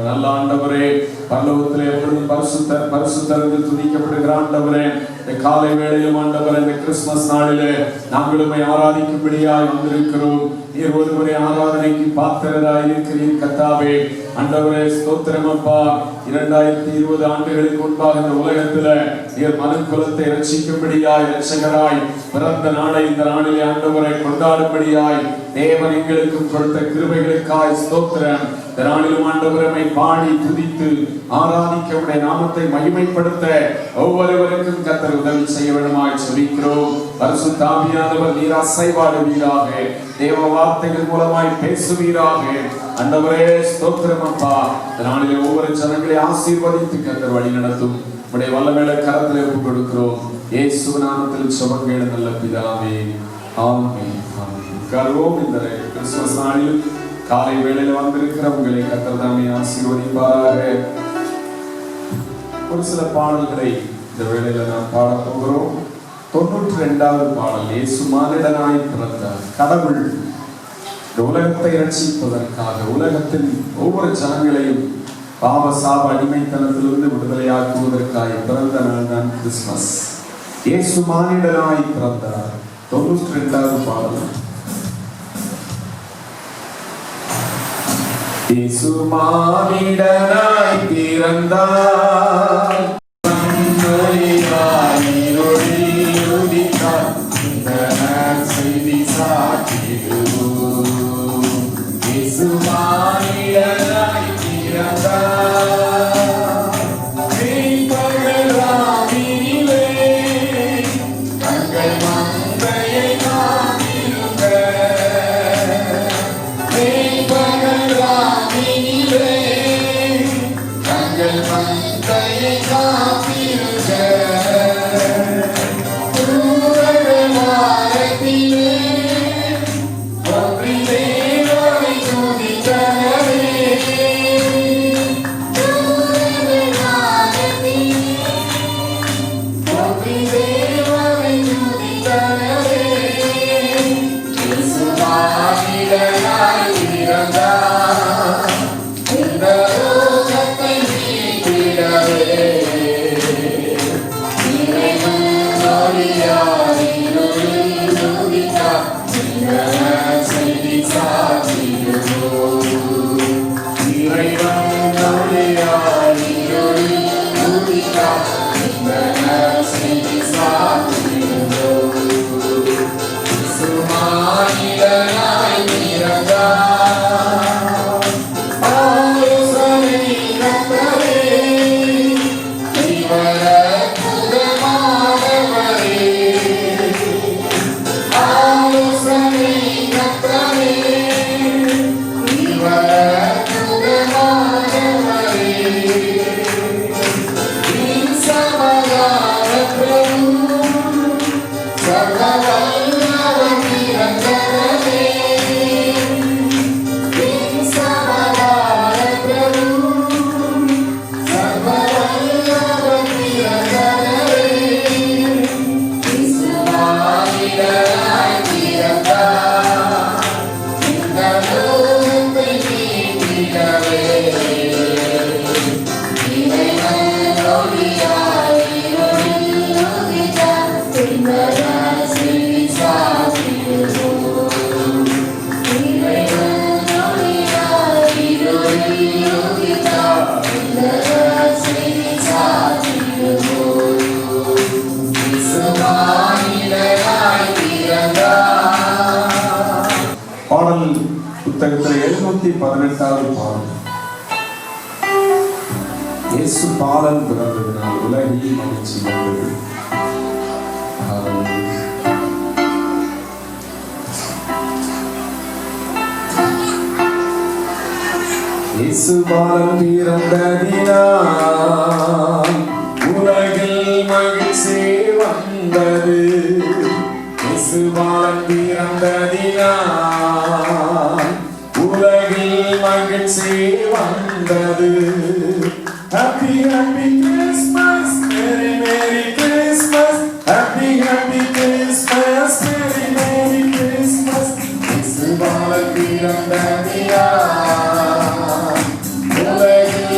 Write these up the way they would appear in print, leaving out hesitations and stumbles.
நல்ல ஆண்டவரே, பரலோகத்திலே எப்பொழுதும் பரிசுத்தர் பரிசுத்தர் என்று துதிக்கப்படுகிற ஆண்டவரே, இந்த காலை வேளையிலும் ஆண்டவரே, இந்த கிறிஸ்துமஸ் நாளிலே நாங்களும் ஆராதிக்கும்படியாய் வந்திருக்கிறோம். நீர் ஒருவரே ஆராதனைக்கு பாத்திரராய் இருக்கிறீர் கர்த்தாவே. ஆண்டவரே ஸ்தோத்திரம் அப்பா. 2020 ஆண்டுகளுக்கு முன்பாக இந்த உலகத்துல நீர் மனுக்குலத்தை ரட்சிக்கும்படியாய் இரட்சகராய் பிறந்த நாளை இந்த நாளிலே ஆண்டவரை கொண்டாடும்படியாய் தேவன் எங்களுக்கும் கொடுத்த கிருபைகளுக்காய் ஸ்தோத்திரம். இந்த நாளிலும் ஆண்டவரை பாடி துதித்து ஆராதிக்க உடைய நாமத்தை மகிமைப்படுத்த ஒவ்வொருவருக்கும் கர்த்தர் உதவி செய்ய வேண்டுமாய் சொல்லிக்கிறோம். பரிசுத்த ஆவியானவர் நீர் அசைவாடுவீராக, தேவ வார்த்தைகள் மூலமாய் பேசுவீராக. ஆண்டவரே ஸ்தோத்திரம் அப்பா. இந்த நாளிலே ஒவ்வொரு ஜனங்களை ஆசீர்வதித்து கர்த்தர் வழி நடத்தும் உடைய வல்லமையுள்ள கரத்தில் ஒப்புக் கொடுக்கிறோம். இயேசு நாமத்தில் ஜெபம் கேளு நல்ல பிதாவே, ஆமென். கர்வோம். இந்த கிறிஸ்துமஸ் நாளில் காலை வேளையில வந்திருக்கிற உங்களை கர்த்தர் தாமே ஆசீர்வதிப்பாராக. ஒரு சில பாடல்களை இந்த வேளையில நாம் பாட போகிறோம். 92வது பாடல், இயேசு மானிடனாய் பிறந்தார். கடவுள் இந்த உலகத்தை ரட்சிப்பதற்காக உலகத்தின் ஒவ்வொரு ஜனங்களையும் பாவ சாப அடிமைத்தனத்திலிருந்து விடுதலையாக்குவதற்காக பிறந்த நாள் தான் கிறிஸ்துமஸ். இயேசு மானிடனாய் பிறந்தார். 92வது பாடல். இயேசு மானிடனாய் பிறந்தார், செய்தி சாற்றிடுவோம். இயேசு மானிடனாய் பிறந்தார், பகலாவினிலே தங்கள் மந்தையை காத்திருங்க. பகலாவினிலே தங்கள் மந்தையை காத்திருங்க. பாடல் புத்தகத்தில் 718வது பாடல். இயேசு பாலன் பிறந்ததினால் உலகில் மகிழ்ச்சி வந்தது. இயேசு பாலன் பிறந்ததினால் உலகில் மகிழ்ச்சி வந்தது. இயேசு பாலன் பிறந்ததினால் உலகில் மகிழ்ச்சி வந்தது. Happy happy Christmas, merry merry Christmas. Happy happy Christmas, merry merry Christmas. இயேசு பாலன் பிறந்ததினால் உலகில்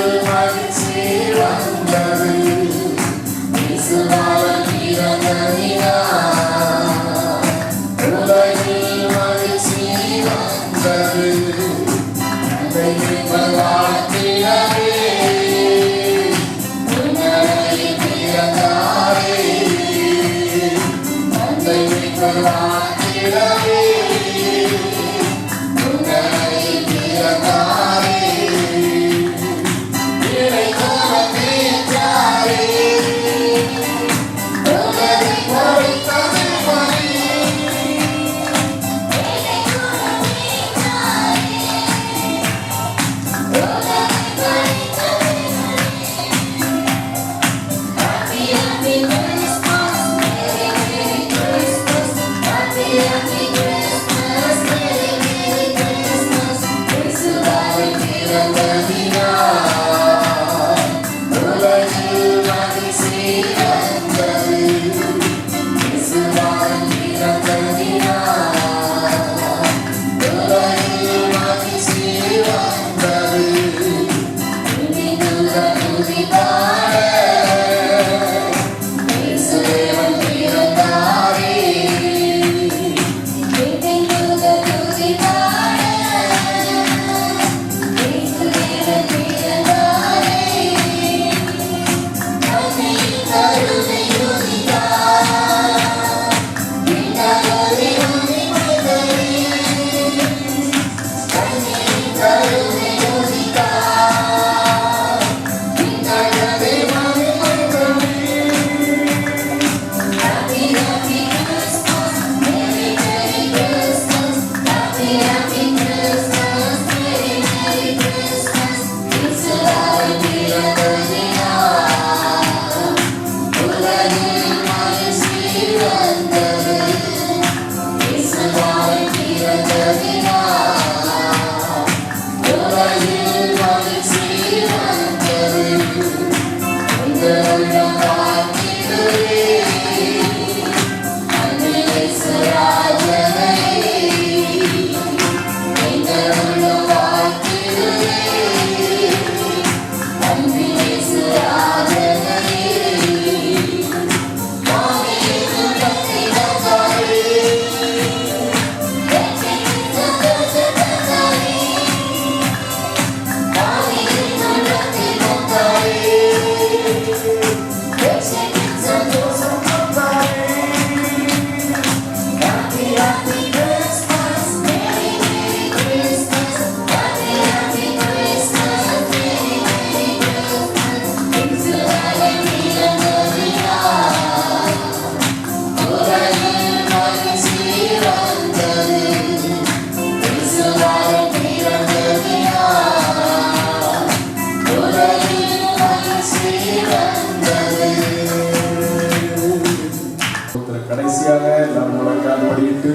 கடைசியாக எல்லாரும் முழங்கால் படியிட்டு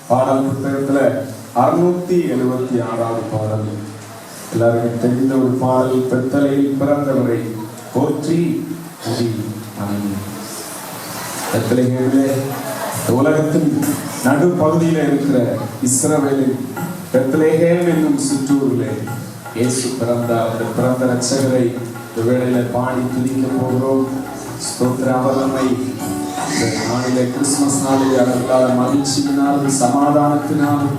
பாடல் புத்தகத்துல 676வது பாடல் எல்லாருக்கும் தெரிந்த ஒரு பாடல். பெத்தலையில் பிறந்தவரை போற்றி பெத்தலையிலே உலகத்தின் நடு பகுதியில இருக்கிற இஸ்ரவேலின் பெத்லகேம் என்னும் சிற்றூரிலே இயேசு பிறந்த இரட்சகரை இந்த வேளையில பாடி துதிக்க போகிறோம். ஸ்தோத்திரம். அவர் நம்மை நாளிலே கிறிஸ்துமஸ் நாளிலே அவர்களால் மகிழ்ச்சியினாலும் சமாதானத்தினாலும்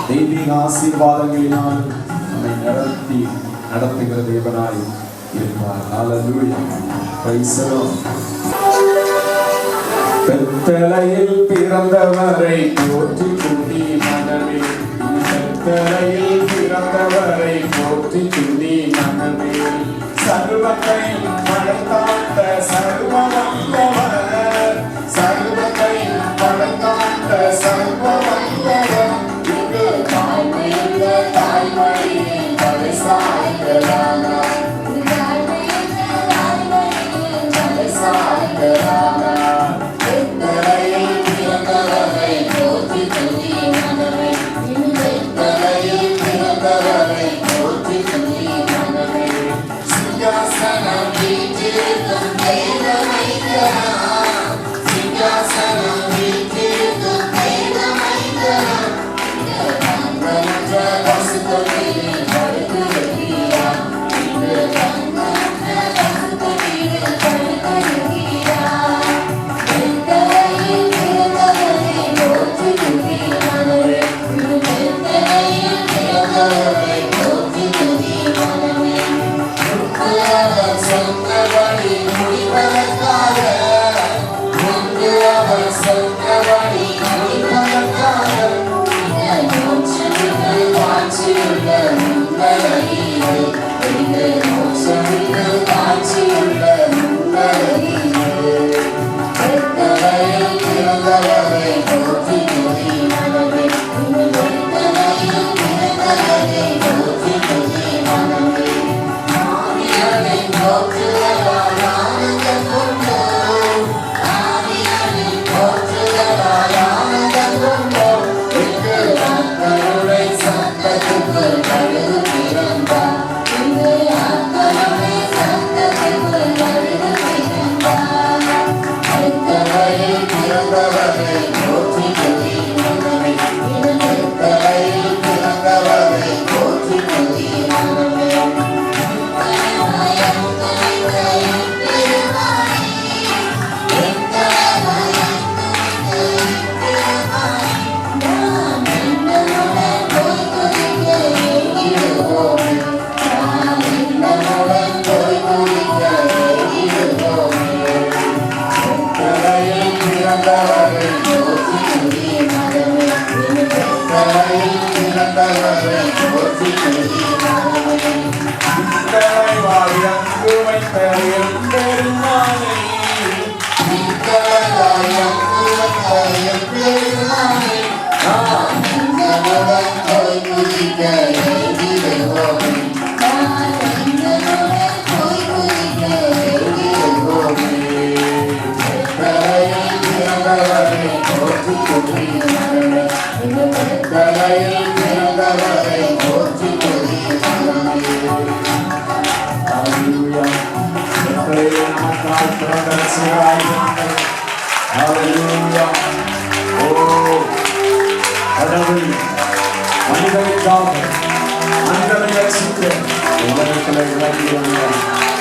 தெய்வீக ஆசீர்வாதங்களினாலும் நம்மை நடத்துகிற தேவனாய் இருப்பார். ஹல்லேலூயா. Price the Lord. பெத்தலையில் பிறந்தவரை போற்றி துதி மனமே, பெத்தலையில் பிறந்தவரை போற்றி துதி மனமே, சர்வத்தை படைத்தாண்ட சர்வ வல்லவர், சர்வத்தை படைத்தாண்ட சர்வ வல்லவர், இங்கு தாய்மையுள்ள தாய்மொழியில் தலை சாய்கிறார், தாய்மையுள்ள தாய்மொழியில் தலை சாய்கிறார். பெத்தலையில் பிறந்தவரை போற்றி துதி மனமே, பெத்தலையில் பிறந்தவரை போற்றி துதி மனமே, சிங்காசனம் வீற்றிருக்கும் தெய்வமைந்தவர், சிங்காசனம் வீற்றிருக்கும் தெய்வமைந்தவர், தங்கமற்ற பசுத்தொட்டியில் படுத்திருக்கிறார், இங்கு தங்கமற்ற பசுத்தொட்டியில் படுத்திருக்கிறார். பெத்தலையில் பிறந்தவரை போற்றி துதி மனமே, பெத்தலையில் பிறந்தவரை போற்றி துதி மனமே, அவர் சொன்னபடி முடிப்பதற்காக, முன்பு அவர் சொன்னபடி முடிப்பதற்காக, மோட்சமிகு காட்சியுள்ள முன்னரையிலே, மோட்சமிகு காட்சியுள்ள முன்னரையிலே, பெத்தலையில் பிறந்தவரை போற்றி துதி மனமே, பெத்தலையில் பிறந்தவரை போற்றி துதி மனமே, ஆவியாரின் போற்றுதலால் ஆனந்தம் கொண்டோம், ஆவியாரின் போற்றுதலால் ஆனந்தம் கொண்டோம், இங்கு மக்களுடைய சத்தத்துக்குள் கழுகு பிறந்தார், இங்கு அங்கு வைத்த என் பெருமானை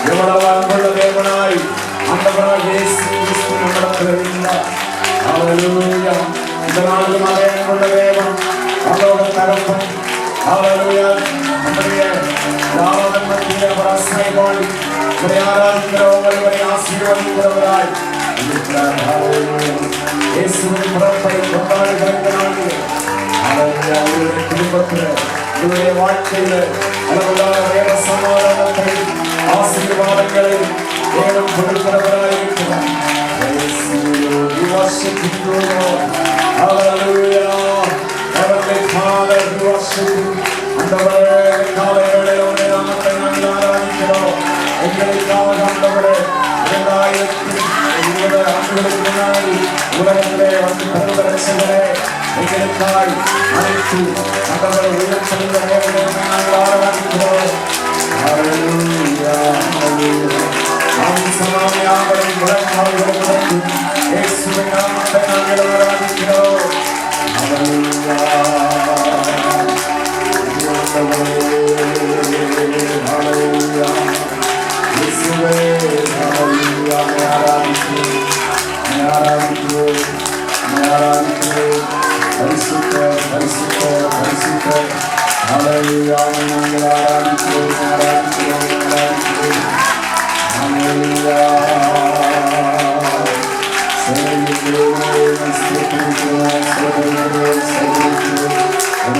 எவ்வளவு அன்புள்ள தேவனாய் ஆண்டவராகிய இயேசு கிறிஸ்து நம்மிடத்தில் இருந்தார். ஹல்லேலூயா. இந்த நாளிலும் அதே அன்புள்ள தேவன் அவரோட தகப்பன் ஹல்லேலூயா நம்முடைய யாவரும் மத்தியிலே ஆசீர்வாதி ஆராதிக்கிற ஒவ்வொருவரை ஆசீர்வதிக்கிறவராய் இருக்கிறார். ஹல்லேலூயா. இயேசுவின் பிறப்பை கொண்டாடுகிற இந்த நாளிலே ஹல்லேலூயா உங்களுடைய குடும்பத்தில் உங்களுடைய வாழ்க்கையில அளவில்லாத தேவ சமாதானத்தை ஆசீர்வாதங்களை தேவன் கொடுக்கிறவராய் இருக்கிறார். We worship you, Lord. Hallelujah. Heavenly Father, we worship you. ஆண்டவரே, காலை வேளையிலே உம்முடைய நாமத்தை நாங்கள் ஆராதிக்கிறோம். எங்களுக்காக ஆண்டவரே 2020 ஆண்டுகளுக்கு முன்னாடி உலகத்திலே வந்து பிறந்த ரட்சகரே எங்களுக்காய் அனைத்து ஆண்டவரை உயிர் சென்ற தேவனை நாங்கள் ஆராதிக்கிறோம். Hallelujah. Hallelujah. நாம் சமாமியாவரை முழங்கால்களுக்கு இயேசுவின் நாமத்தை நாங்கள் ஆராதிக்கிறோம். Hallelujah. Hallelujah. இயேசுவே Hallelujah. ஆராதிக்கிறோம். பரிசுத்த பரிசுத்த பரிசுத்த Hallelujah.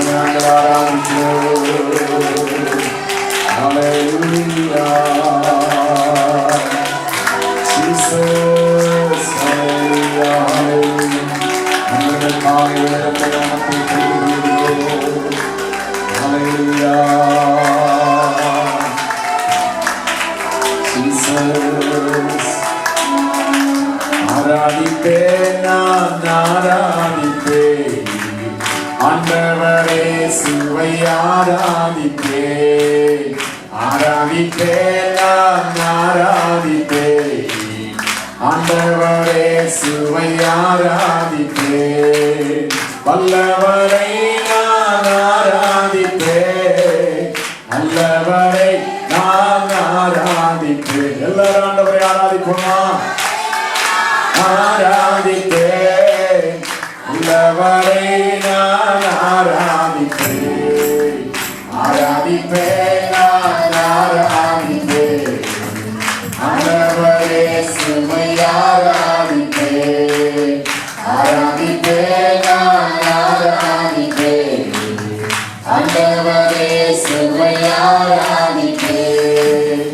நாங்கள் ஆராதிக்கிறோம். Hallelujah. Jesus, hallelujah, hallelujah. Hallelujah. Jesus. ஆராதிப்பேன் நான் ஆராதிப்பேன் ஆண்டவரே சுவை ஆராதிப்பேன் ஆராதிப்பேன் நான் ஆராதிப்பேன் ஆண்டவரே சுவை ஆராதிப்பேன் வல்லவரை நான் ஆராதிப்பேன் நல்லவரை நான் ஆராதிப்பேன். எல்லாரும் ஆண்டவரை ஆராதிப்போமா? ஆராதிப்பேன் உள்ளவரை நான் ஆராதிப்பேன் ஆராதிப்பேன் நான் ஆராதிப்பேன் ஆண்டவரே சுமை ஆராதிப்பேன் ஆராதிப்பேன் நான் ஆராதிப்பேன் ஆண்டவரே சுமை ஆராதிப்பேன்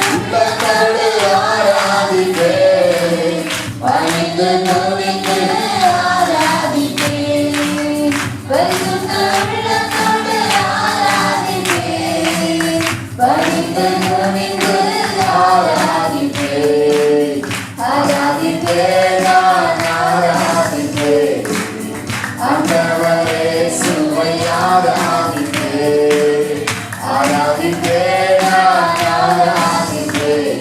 உள்ளத்தோடு ஆராதிப்பேன் பணிந்து துதித்து ஆராதிப்பேன் பரிசுத்த உள்ளத்தோடு ஆராதிப்பேன் பணிந்து துதித்து ஆராதிப்பேன் ஆராதிப்பேன் நான் ஆராதிப்பேன் ஆண்டவரே சுவை ஆராதிப்பேன் ஆராதிப்பேன் நான் ஆராதிப்பேன்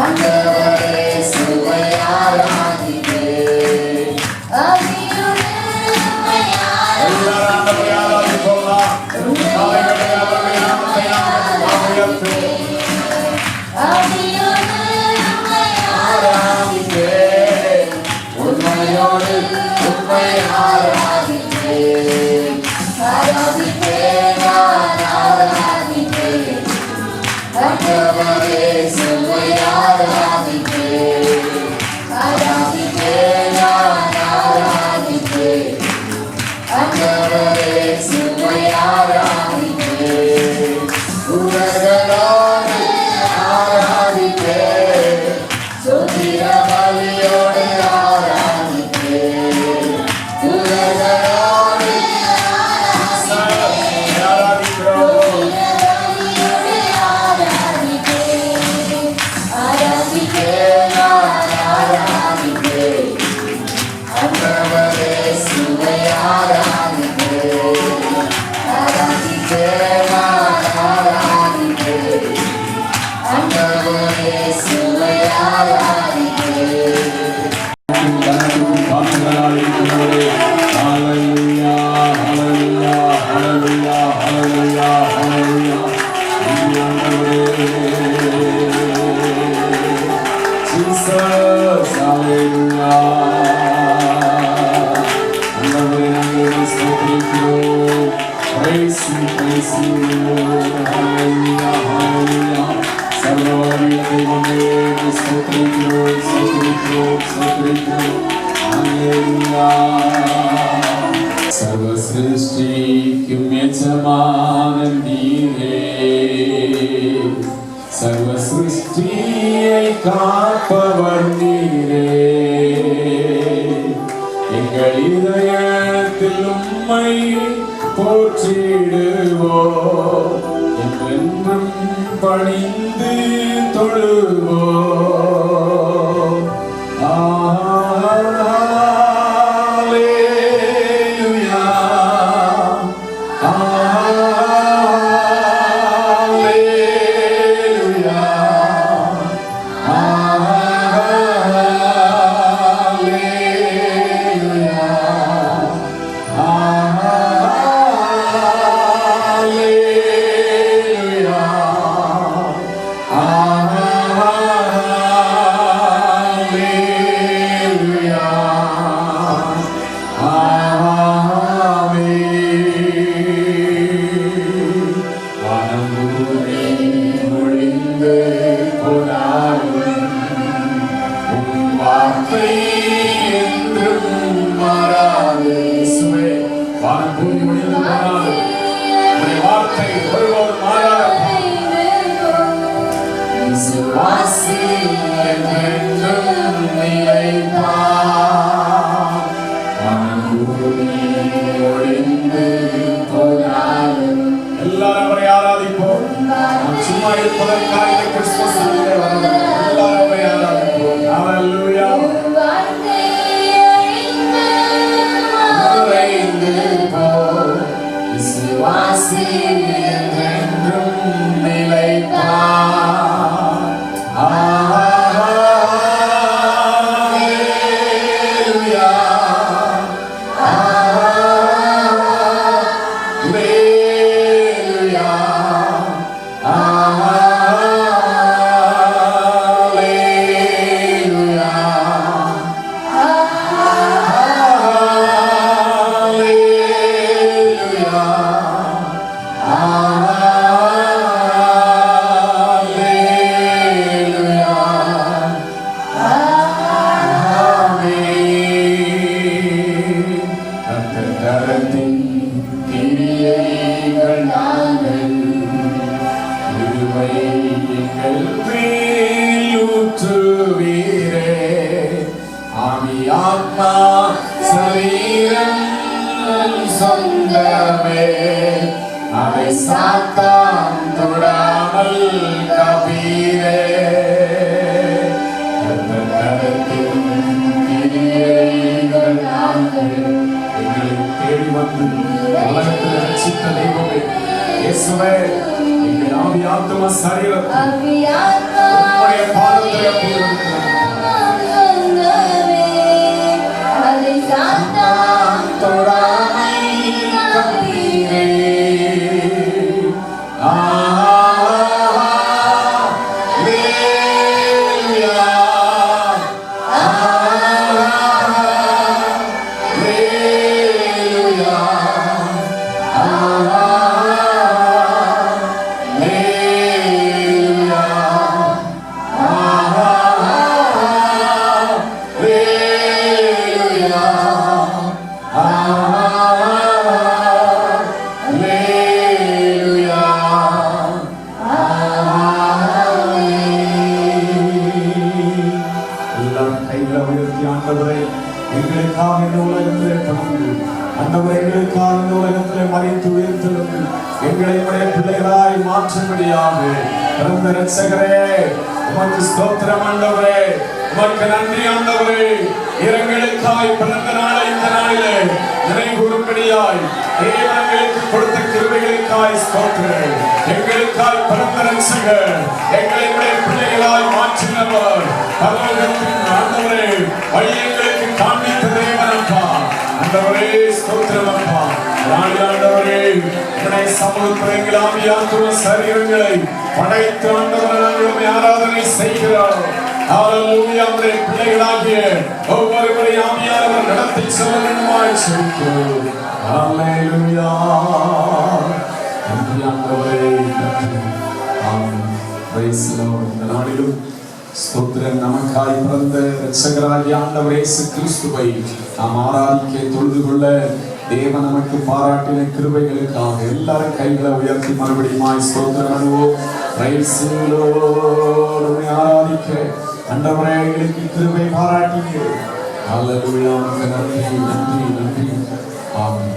ஆண்டவரே சுவை ஆராதிப்பேன் எல்லாரும் ஆண்டவரை ஆராதிப்போமா? ஆராதிப்பேன் உண்மையோடு உண்மை ஆராதிப்பேன் ஆராதிப்பேன் நான் ஆராதிப்பேன் ஆண்டவரே சுவை ஆராதிப்பேன் ஆராதிப்பேன் நான் ஆராதிப்பேன் ஆண்டவரே சுவை ஆராதிப்பேன் உலகளான Jesus. Hallelujah. ஆண்டவரே நாங்கள் உம்மை ஸ்தோத்திரிக்கிறோம். Praise you, praise you. Hallelujah, hallelujah. சர்வவல்லமையுள்ள தெய்வமே உம்மை ஸ்தோத்திரிக்கிறோம், ஸ்தோத்திரிக்கிறோம், ஸ்தோத்திரிக்கிறோம். Hallelujah. சர்வ சிருஷ்டிக்கும் எஜமானன் நீரே, சர்வ சிருஷ்டியை காப்பவர் நீரே, எங்கள் இதயத்தில் உம்மை போற்றிடுவோம், என்றென்றும் பணிந்து தொழுவோம். சமூகங்களை படைத்து ஆண்டவரை ஆராதனை செய்கிறோம். ஹalleluya. நம்முடைய பிள்ளைகளாகிய ஒவ்வொருவரையும் ஆவியானவர் நடத்தி செல்ல வேண்டுமாய் ஜெபிக்கிறோம். ஹalleluya. நன்றி ஆண்டவரே, நன்றி. ஆமென். Praise the Lord. இந்த நாளிலும் ஸ்தோத்திரம். நமக்காய் பிறந்த இரட்சகராகிய ஆண்டவர் இயேசு கிறிஸ்துவை நாம் ஆராதிக்க தொழுது கொள்ள தேவன் நமக்கு பாராட்டின கிருபைகளுக்காக எல்லாரும் கைகளை உயர்த்தி மறுபடியும் ஸ்தோத்திரம் பண்ணுவோம். Price the Lord. ஆராதிக்க ஆண்டவரே எங்களுக்கு கிருபை பாராட்டினீங்க. ஹalleluya. நன்றி நன்றி நன்றி. ஆமென்.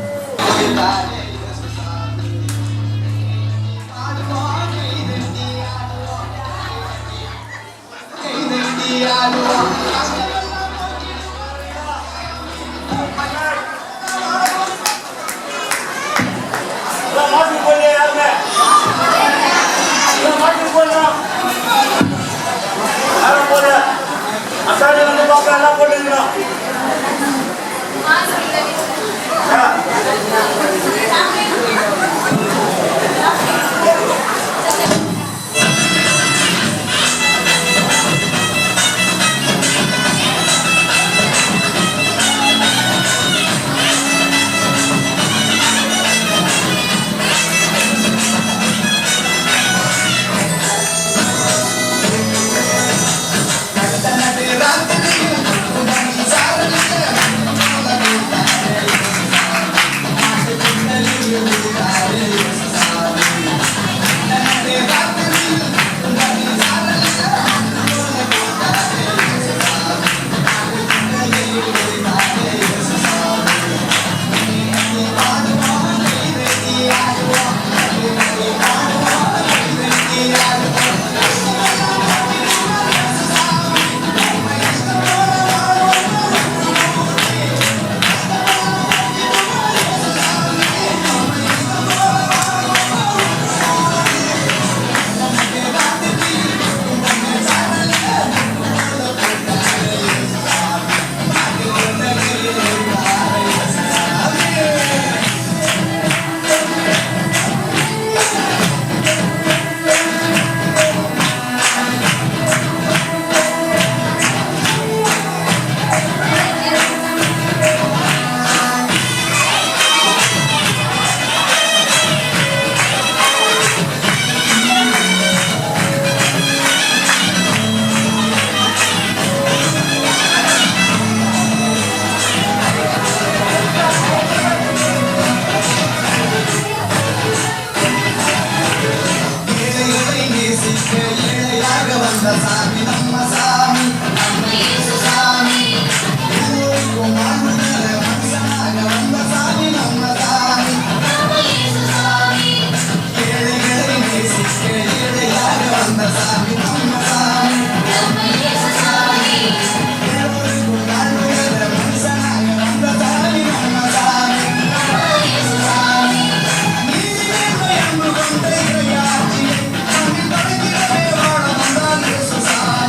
Yes,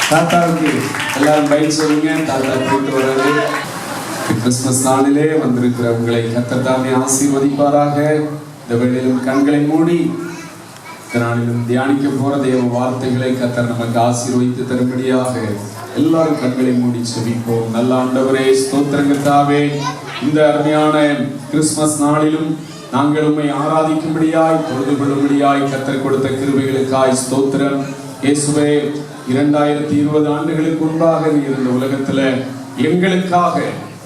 தாத்தாவுக்கு எல்லாரும் பைக் சொல்லுங்க. தாத்தா போயிட்டு வர்றது. கிறிஸ்துமஸ் நாளிலே வந்திருக்கிற உங்களை கர்த்தர் தாமே ஆசீர்வதிப்பாராக. இந்த வேளையிலும் கண்களை மூடி இந்த நாளிலும் தியானிக்க போற தேவ வார்த்தைகளை கர்த்தர் நமக்கு ஆசீர்வதித்து தரும்படியாக எல்லாரும் கண்களை மூடி செபிப்போம். நல்ல ஆண்டவரே, ஸ்தோத்திரங்கத்தாவே, இந்த அருமையான கிறிஸ்துமஸ் நாளிலும் நாங்கள் உம்மை ஆராதிக்கும்படியாய் தொழுது கொள்ளும்படியாய் கர்த்தர் கொடுத்த கிருபைகளுக்காய் ஸ்தோத்திரம். இயேசுவே, 2020 ஆண்டுகளுக்கு முன்பாக நீர் இந்த உலகத்துல எங்களுக்காக,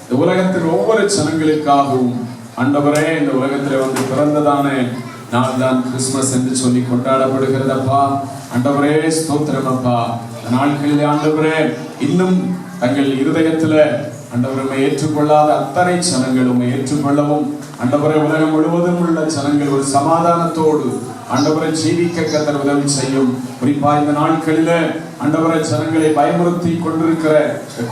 இந்த உலகத்தில் ஒவ்வொரு ஜனங்களுக்காகவும் ஆண்டவரே இந்த உலகத்துல வந்து பிறந்ததான நாள் தான் கிறிஸ்துமஸ் என்று சொல்லி கொண்டாடப்படுகிறதப்பா. ஆண்டவரே ஸ்தோத்திரம் அப்பா. நாட்களிலே ஆண்டவரே இன்னும் தங்கள் இருதயத்துல ஆண்டவரை ஏற்றுக்கொள்ளாத அத்தனை ஜனங்கள் உம்மை ஏற்றுக்கொள்ளவும், ஆண்டவரை உலகம் முழுவதும் உள்ள ஜனங்கள் ஒரு சமாதானத்தோடு ஆண்டவரை ஜீவிக்க கர்த்தர் உதவி செய்யும். குறிப்பா இந்த நாட்களில ஆண்டவரை ஜனங்களை பயமுறுத்தி கொண்டிருக்கிற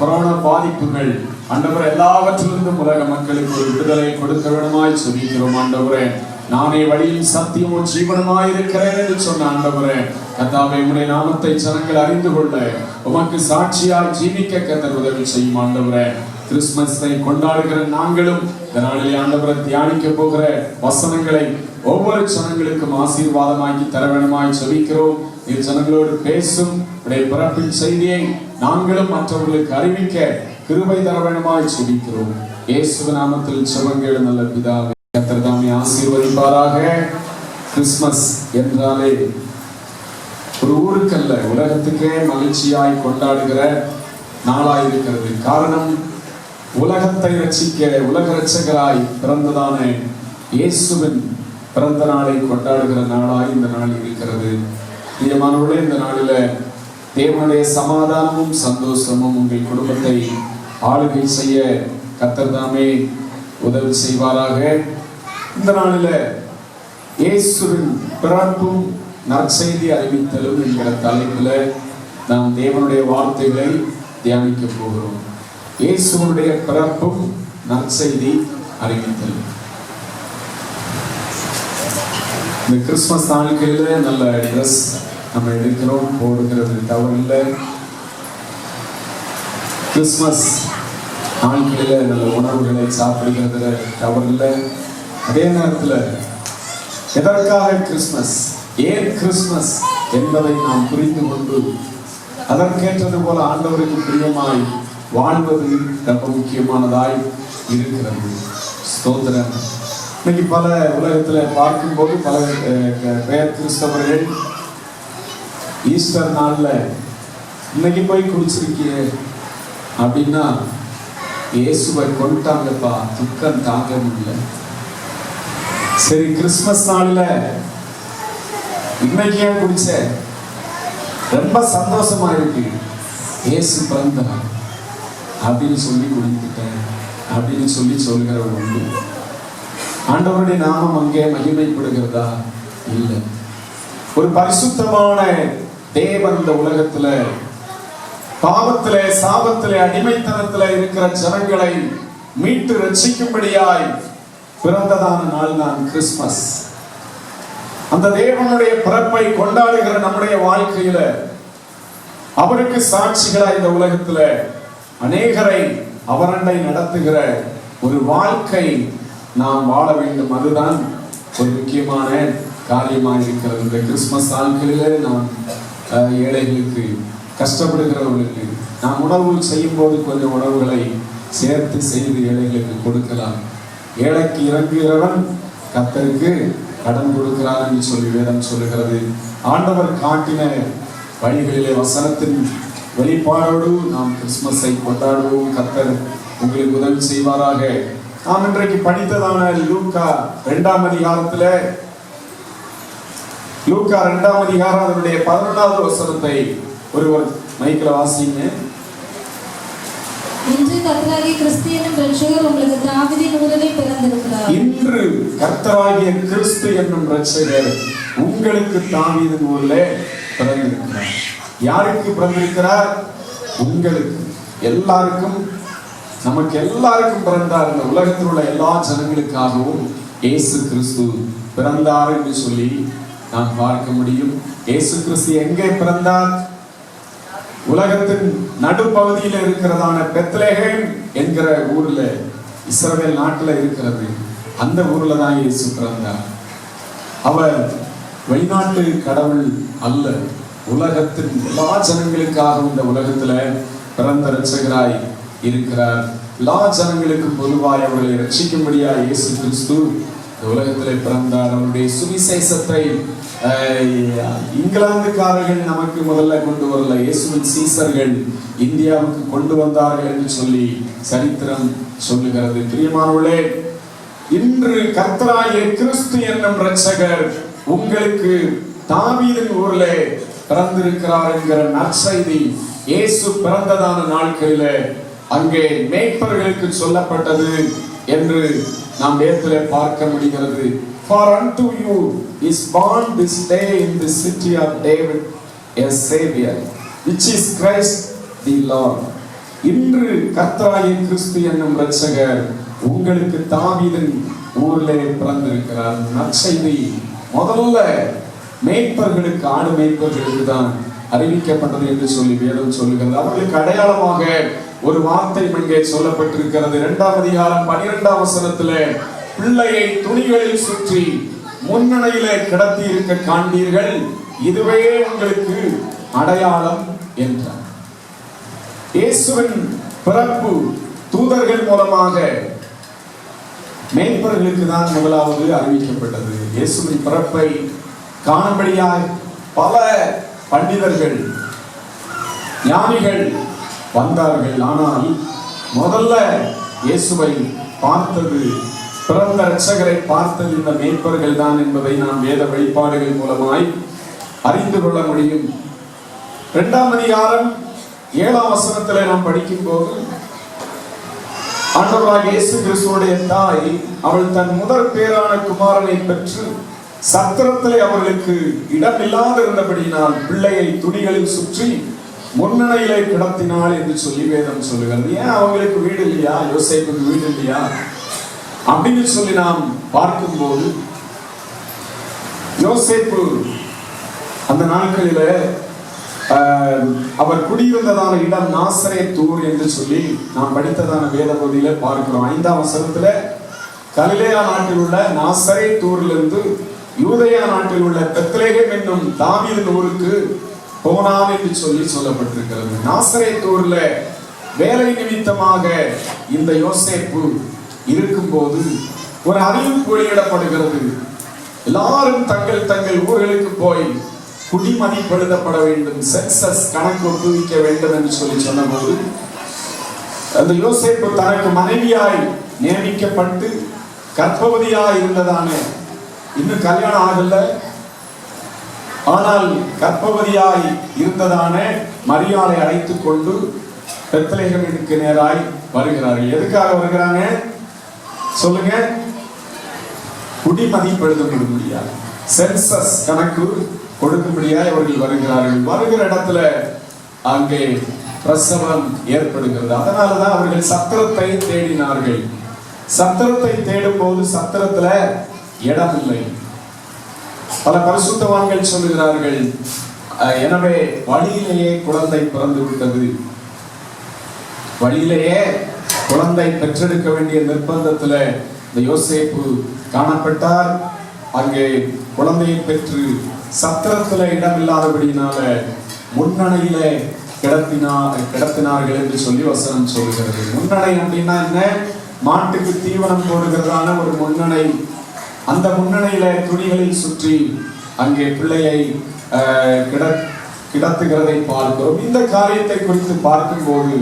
கொரோனா பாதிப்புகள் ஆண்டவரை எல்லாவற்றிலிருந்தும் உலக மக்களுக்கு ஒரு விடுதலை கொடுக்க வேண்டுமாய் சொல்லிக்கிறோம். ஆண்டவரே, நானே வழியும் சத்தியமும் ஜீவனுமாய் இருக்கிறேன் என்று சொன்ன ஆண்டவரே, கர்த்தாவே உம்முடைய நாமத்தை ஜனங்கள் அறிந்து கொள்ள உமக்கு சாட்சியாய் ஜீவிக்க கர்த்தர் உதவி செய்யும். ஆண்டவரே, கிறிஸ்துமஸை கொண்டாடுகிற நாங்களும் இந்த நாளிலே ஆண்டவரை தியானிக்க போகிற வசனங்களை ஒவ்வொரு ஜனங்களுக்கும் ஆசீர்வாதமாக்கி தர வேண்டுமாய் ஜெபிக்கிறோம். நீர் ஜனங்களோடு பேசும் உடைய பிறப்பின் செய்தியை நாங்களும் மற்றவர்களுக்கு அறிவிக்க கிருபை தர வேண்டுமாய் ஜெபிக்கிறோம். இயேசு நாமத்தில் ஜெபங்கள் நல்ல பிதாவே. கர்த்தர் தாமே ஆசீர்வதிப்பாராக. கிறிஸ்துமஸ் என்றாலே ஒரு ஊருக்கல்ல, உலகத்துக்கே மகிழ்ச்சியாய் கொண்டாடுகிற நாளாய் இருக்கிறது. காரணம், உலகத்தை ரட்சிக்க உலக ரட்சகராய் பிறந்ததான இயேசுவின் பிறந்த நாளை கொண்டாடுகிற நாளாய் இந்த நாள் இருக்கிறது. பிரியமானவர்களே, இந்த நாளில தேவனுடைய சமாதானமும் சந்தோஷமும் உங்கள் குடும்பத்தை ஆளுகை செய்ய கர்த்தர் தாமே உதவி செய்வாராக. இந்த நாளில இயேசுவின் பிறப்பும் நற்செய்தி அறிவித்தலும் என்கிற தலைப்பில் நாம் தேவனுடைய வார்த்தைகளை தியானிக்க போகிறோம். இயேசுவினுடைய பிறப்பும் நற்செய்தி அறிவித்தலும். இந்த கிறிஸ்துமஸ் நாட்களில் நல்ல ட்ரெஸ் நம்ம எடுக்கிறோம், போடுகிறது தவறில்லை. கிறிஸ்துமஸ் நாட்களில் நல்ல உணவுகளை சாப்பிடுகிறதுல தவறில்லை. அதே நேரத்தில் எதற்காக கிறிஸ்துமஸ், ஏன் கிறிஸ்துமஸ் என்பதை நாம் புரிந்து கொண்டு அதற்கேற்றது போல ஆண்டவருக்கு பிரியமாய் வாழ்வது ரொம்ப முக்கியமானதாய் இருக்கிறது. ஸ்தோத்திரம். இன்னைக்கு பல உலகத்துல பார்க்கும்போது பல பேர் கிறிஸ்தவர்கள் ஈஸ்டர் நாள்ல இன்னைக்கு போய் குடிச்சிருக்கிய அப்படின்னா இயேசுவை கொண்டுட்டாங்கப்பா, துக்கம் தாங்க முடியல. சரி, கிறிஸ்துமஸ் நாள்ல இன்னைக்கு ஏன் குடிச்ச, ரொம்ப சந்தோஷமா இருக்கு, இயேசு பிறந்தார் அப்படின்னு சொல்லி குடித்துட்டேன் அப்படின்னு சொல்லி சொல்கிறவர் உண்டு. ஆண்டவருடைய நாமம் அங்கே மகிமைப்படுகிறதா? இல்லை. ஒரு பரிசுத்தமான தேவன் இந்த உலகத்துல பாவத்திலே சாபத்திலே அடிமைத்தனத்திலே இருக்கிற ஜனங்களை மீட்டு ரட்சிக்கும்படியாய் பிறந்ததான நாள் தான் கிறிஸ்துமஸ். அந்த தேவனுடைய பிறப்பை கொண்டாடுகிற நம்முடைய வாழ்க்கையில அவருக்கு சாட்சிகளாய் இந்த உலகத்துல அநேகரை அவரண்டை நடத்துகிற ஒரு வாழ்க்கை நாம் வாழ வேண்டும். அதுதான் ஒரு முக்கியமான காரியமாக இருக்கிறது. இந்த கிறிஸ்துமஸ் நாட்களிலே நாம் ஏழைகளுக்கு, கஷ்டப்படுகிறவர்களுக்கு நாம் உணவு செய்யும் போது கொஞ்சம் உணவுகளை சேர்த்து செய்து ஏழைகளுக்கு கொடுக்கலாம். ஏழைக்கு இறங்குகிறவன் கர்த்தருக்கு கடன் கொடுக்கிறார் என்று சொல்லி வேதம் சொல்லுகிறது. ஆண்டவர் காட்டின வழிகளிலே வசனத்தின் வெளிப்பாடோடு நாம் கிறிஸ்துமஸை கொண்டாடுவோம். கர்த்தர் உங்களுக்கு உதவி செய்வாராக. நாம் இன்றைக்கு படித்ததான லூக்கா 2ஆம் அதிகாரத்துல, லூக்கா 2ஆம் அதிகாரம் அதனுடைய 11வது வசனத்தை ஒருவர் மைக்கில் வாசிங்க. இன்று கர்த்தராகிய கிறிஸ்து என்னும் இரட்சகர் உங்களுக்கு தாவீதின் ஊரிலே பிறந்திருக்கிறார். இன்று கர்த்தராகிய கிறிஸ்து என்னும் இரட்சகர் உங்களுக்கு தாவீதின் ஊரிலே பிறந்திருக்கிறார். யாருக்கு பிறந்திருக்கிறார்? உங்களுக்கு, எல்லாருக்கும், நமக்கு எல்லாருக்கும் பிறந்தார். இந்த உலகத்தில் உள்ள எல்லா ஜனங்களுக்காகவும் இயேசு கிறிஸ்து பிறந்தார் என்று சொல்லி நாம் பார்க்க முடியும். இயேசு கிறிஸ்து எங்கே பிறந்தார்? உலகத்தின் நடுப்பகுதியில் இருக்கிறதான பெத்லகேம் என்கிற ஊர்ல, இஸ்ரவேல் நாட்டுல இருக்கிறது, அந்த ஊர்ல தான் இயேசு பிறந்தார். அவர் வெளிநாட்டு கடவுள் அல்ல, உலகத்தின் எல்லா ஜனங்களுக்காக இந்த உலகத்துல பிறந்த இரட்சகராய் இருக்கிறார். எல்லா ஜனங்களுக்கும் பொதுவாய் அவர்களை ரட்சிக்கும்படியாய் இயேசு கிறிஸ்து இந்த உலகத்திலே பிறந்தார். அவருடைய சுவிசேஷத்தை இங்கிலாந்துக்காரர்கள் நமக்கு முதல்ல கொண்டு வரல, இயேசுவின் சீசர்கள் இந்தியாவுக்கு கொண்டு வந்தார்கள் என்று சொல்லி சரித்திரம் சொல்லுகிறது. பிரியமானவர்களே, இன்று கர்த்தராகிய கிறிஸ்து என்னும் இரட்சகர் உங்களுக்கு தாவீதின் ஊரிலே பிறந்திருக்கிறார் என்கிற நற்செய்தி இயேசு பிறந்ததான நாட்களிலே அங்கே மேய்ப்பர்களுக்கு சொல்லப்பட்டது என்று நாம் வேதத்திலே பார்க்க முடிகிறது. For unto you is born this day in the city of David a Savior, which is Christ the Lord. இன்று கர்த்தராகிய கிறிஸ்து என்னும் இரட்சகர் உங்களுக்கு தாவீதின் ஊரிலே பிறந்திருக்கிறார். நற்செய்தி முதல்ல மேய்ப்பர்களுக்கு, ஆடு மேய்ப்பர்களுக்கு தான் அறிவிக்கப்பட்டது என்று சொல்லி வேதம் சொல்லுகிறது. அவர்களுக்கு அடையாளமாக ஒரு வார்த்தை இங்கே சொல்லப்பட்டிருக்கிறது. 2ஆம் அதிகாரம் 12ஆம் வசனத்திலே, பிள்ளையை துணிகளில் சுற்றி முன்னணையிலே கிடத்தி இருக்க காண்பீர்கள், இதுவே உங்களுக்கு அடையாளம் என்றார். இயேசுவின் பிறப்பு தூதர்கள் மூலமாக மேய்ப்பர்களுக்கு தான் முதலாவது அறிவிக்கப்பட்டது. இயேசுவின் பிறப்பை காணும்படியாய் பல பண்டிதர்கள், ஞானிகள் வந்தார்கள். ஆனால் முதல்ல இயேசுவை பார்த்தது, பிறந்த இரட்சகரை பார்த்தது இந்த மேய்ப்பர்கள் தான் என்பதை நாம் வேத வெளிப்பாடுகள் மூலமாய் அறிந்து கொள்ள முடியும். 2ஆம் அதிகாரம் 7ஆம் வசனத்திலே நாம் படிக்கும் போது, ஆண்டவராகிய இயேசு கிறிஸ்துவுடைய தாய் அவள் தன் முதற் பேரான குமாரனை பெற்று சத்திரத்திலே அவர்களுக்கு இடம் இல்லாத இருந்தபடியினால் பிள்ளையை துணிகளில் சுற்றி முன்னணையிலே கிடத்தினாள் என்று சொல்லி வேதம் சொல்லுகிறது. ஏன் அவங்களுக்கு வீடு இல்லையா? யோசேப்புக்கு வீடு இல்லையா அப்படின்னு சொல்லி நாம் பார்க்கும்போது, யோசேப்பு அந்த நாட்களில அவர் குடியிருந்ததான இடம் நாசரேத்தூர் என்று சொல்லி நாம் படித்ததான வேத பகுதியில பார்க்கிறோம். 5ஆம் வசனத்துல கலிலேயா நாட்டில் உள்ள நாசரேத்தூரிலிருந்து யூதேயா நாட்டில் உள்ள பெத்லகேம் என்னும் தாவீதின் ஊருக்கு போனான் என்று சொல்லி சொல்லப்பட்டிருக்கிறது. நாசரேத்தூர்ல வேலை நிமித்தமாக இந்த யோசேப்பு இருக்கும்போது ஒரு அறிவிப்பு வெளியிடப்படுகிறது. எல்லாரும் தங்கள் தங்கள் ஊர்களுக்கு போய் குடிமதிப்பெழுதப்பட வேண்டும், சென்சஸ் கணக்கு ஒப்புவிக்க வேண்டும் என்று சொல்லி சொன்னபோது, அந்த யோசேப்பு தனக்கு மனைவியாய் நியமிக்கப்பட்டு கர்ப்பவதியாய் இருந்ததான, இன்னும் கல்யாணம் ஆகல, ஆனால் கர்ப்பவதியாய் இருந்ததான மரியாளை அழைத்துக் கொண்டு பெத்லகேமுக்கு நேராய் வருகிறார்கள். எதுக்காக வருகிறாங்க சொல்லுங்க? குடிமதிப்பெழுத முடியாது, சென்சஸ் கணக்கு கொடுக்கும்படியாய் அவர்கள் வருகிறார்கள். வருகிற இடத்துல அங்கே பிரசவம் ஏற்படுகிறது. அதனாலதான் அவர்கள் சத்திரத்தை தேடினார்கள். சத்திரத்தை தேடும் போது சத்திரத்துல இடம் இல்லை. பல பரிசுத்தவான்கள் சொல்லுகிறார்கள், எனவே வழியிலேயே குழந்தை பிறந்து விட்டது, வழியிலேயே குழந்தை பெற்றெடுக்க வேண்டிய நிர்பந்தத்துல இந்த யோசேப்பு காணப்பட்டார். அங்கே குழந்தையை பெற்று சத்திரத்துல இடம் இல்லாதபடினால முன்னணையில கிடத்தினார்கள் என்று சொல்லி வசனம் சொல்லுகிறது. முன்னணை அப்படின்னா என்ன? மாட்டுக்கு தீவனம் போடுகிறதான ஒரு முன்னணை. அந்த முன்னணையில துணிகளில் சுற்றி அங்கே பிள்ளையை கிடத்துகிறதை பார்க்கிறோம். இந்த காரியத்தை குறித்து பார்க்கும்போது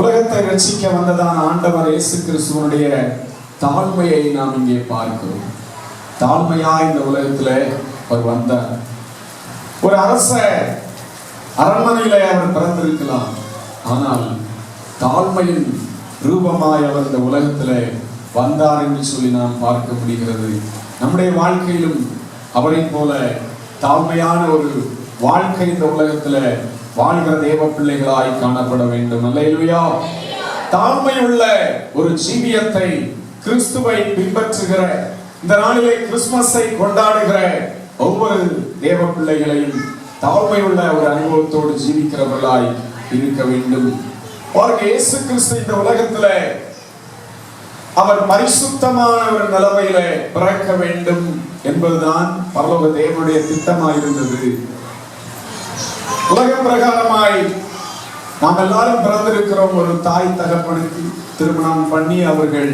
உலகத்தை ரட்சிக்க வந்ததான ஆண்டவர் இயேசு கிறிஸ்துவனுடைய தாழ்மையை நாம் இங்கே பார்க்கிறோம். தாழ்மையா இந்த உலகத்துல அவர் வந்தார். ஒரு அரச அரண்மனையில அவர் பிறந்திருக்கலாம், ஆனால் தாழ்மையின் ரூபமாய் அவர் இந்த உலகத்துல வந்தார் என்று சொல்லி நாம் பார்க்க முடிகிறது. நம்முடைய வாழ்க்கையிலும் அவரை போல தாழ்மையான ஒரு வாழ்க்கை இந்த உலகத்துல வாழ்கிற தேவ பிள்ளைகளாய் காணப்பட வேண்டும். அல்லேலூயா. தாழ்மை உள்ள ஒரு ஜீவியத்தை, கிறிஸ்துவை பின்பற்றுகிற இந்த நாளிலே கிறிஸ்துமஸை கொண்டாடுகிற ஒவ்வொரு தேவ பிள்ளைகளையும் தாழ்மை உள்ள ஒரு அனுபவத்தோடு ஜீவிக்கிறவர்களாய் இருக்க வேண்டும். பாருங்க, இயேசு கிறிஸ்து இந்த உலகத்துல அவர் பரிசுத்தமான ஒரு நிலைமையில பிறக்க வேண்டும் என்பதுதான் பரலோக தேவனுடைய திட்டமாய் இருந்தது. உலக பிரகாரமாய் நாம் எல்லாரும் பிறந்திருக்கிறோம். ஒரு தாய் தகப்பனுக்கு திருமணம் பண்ணி அவர்கள்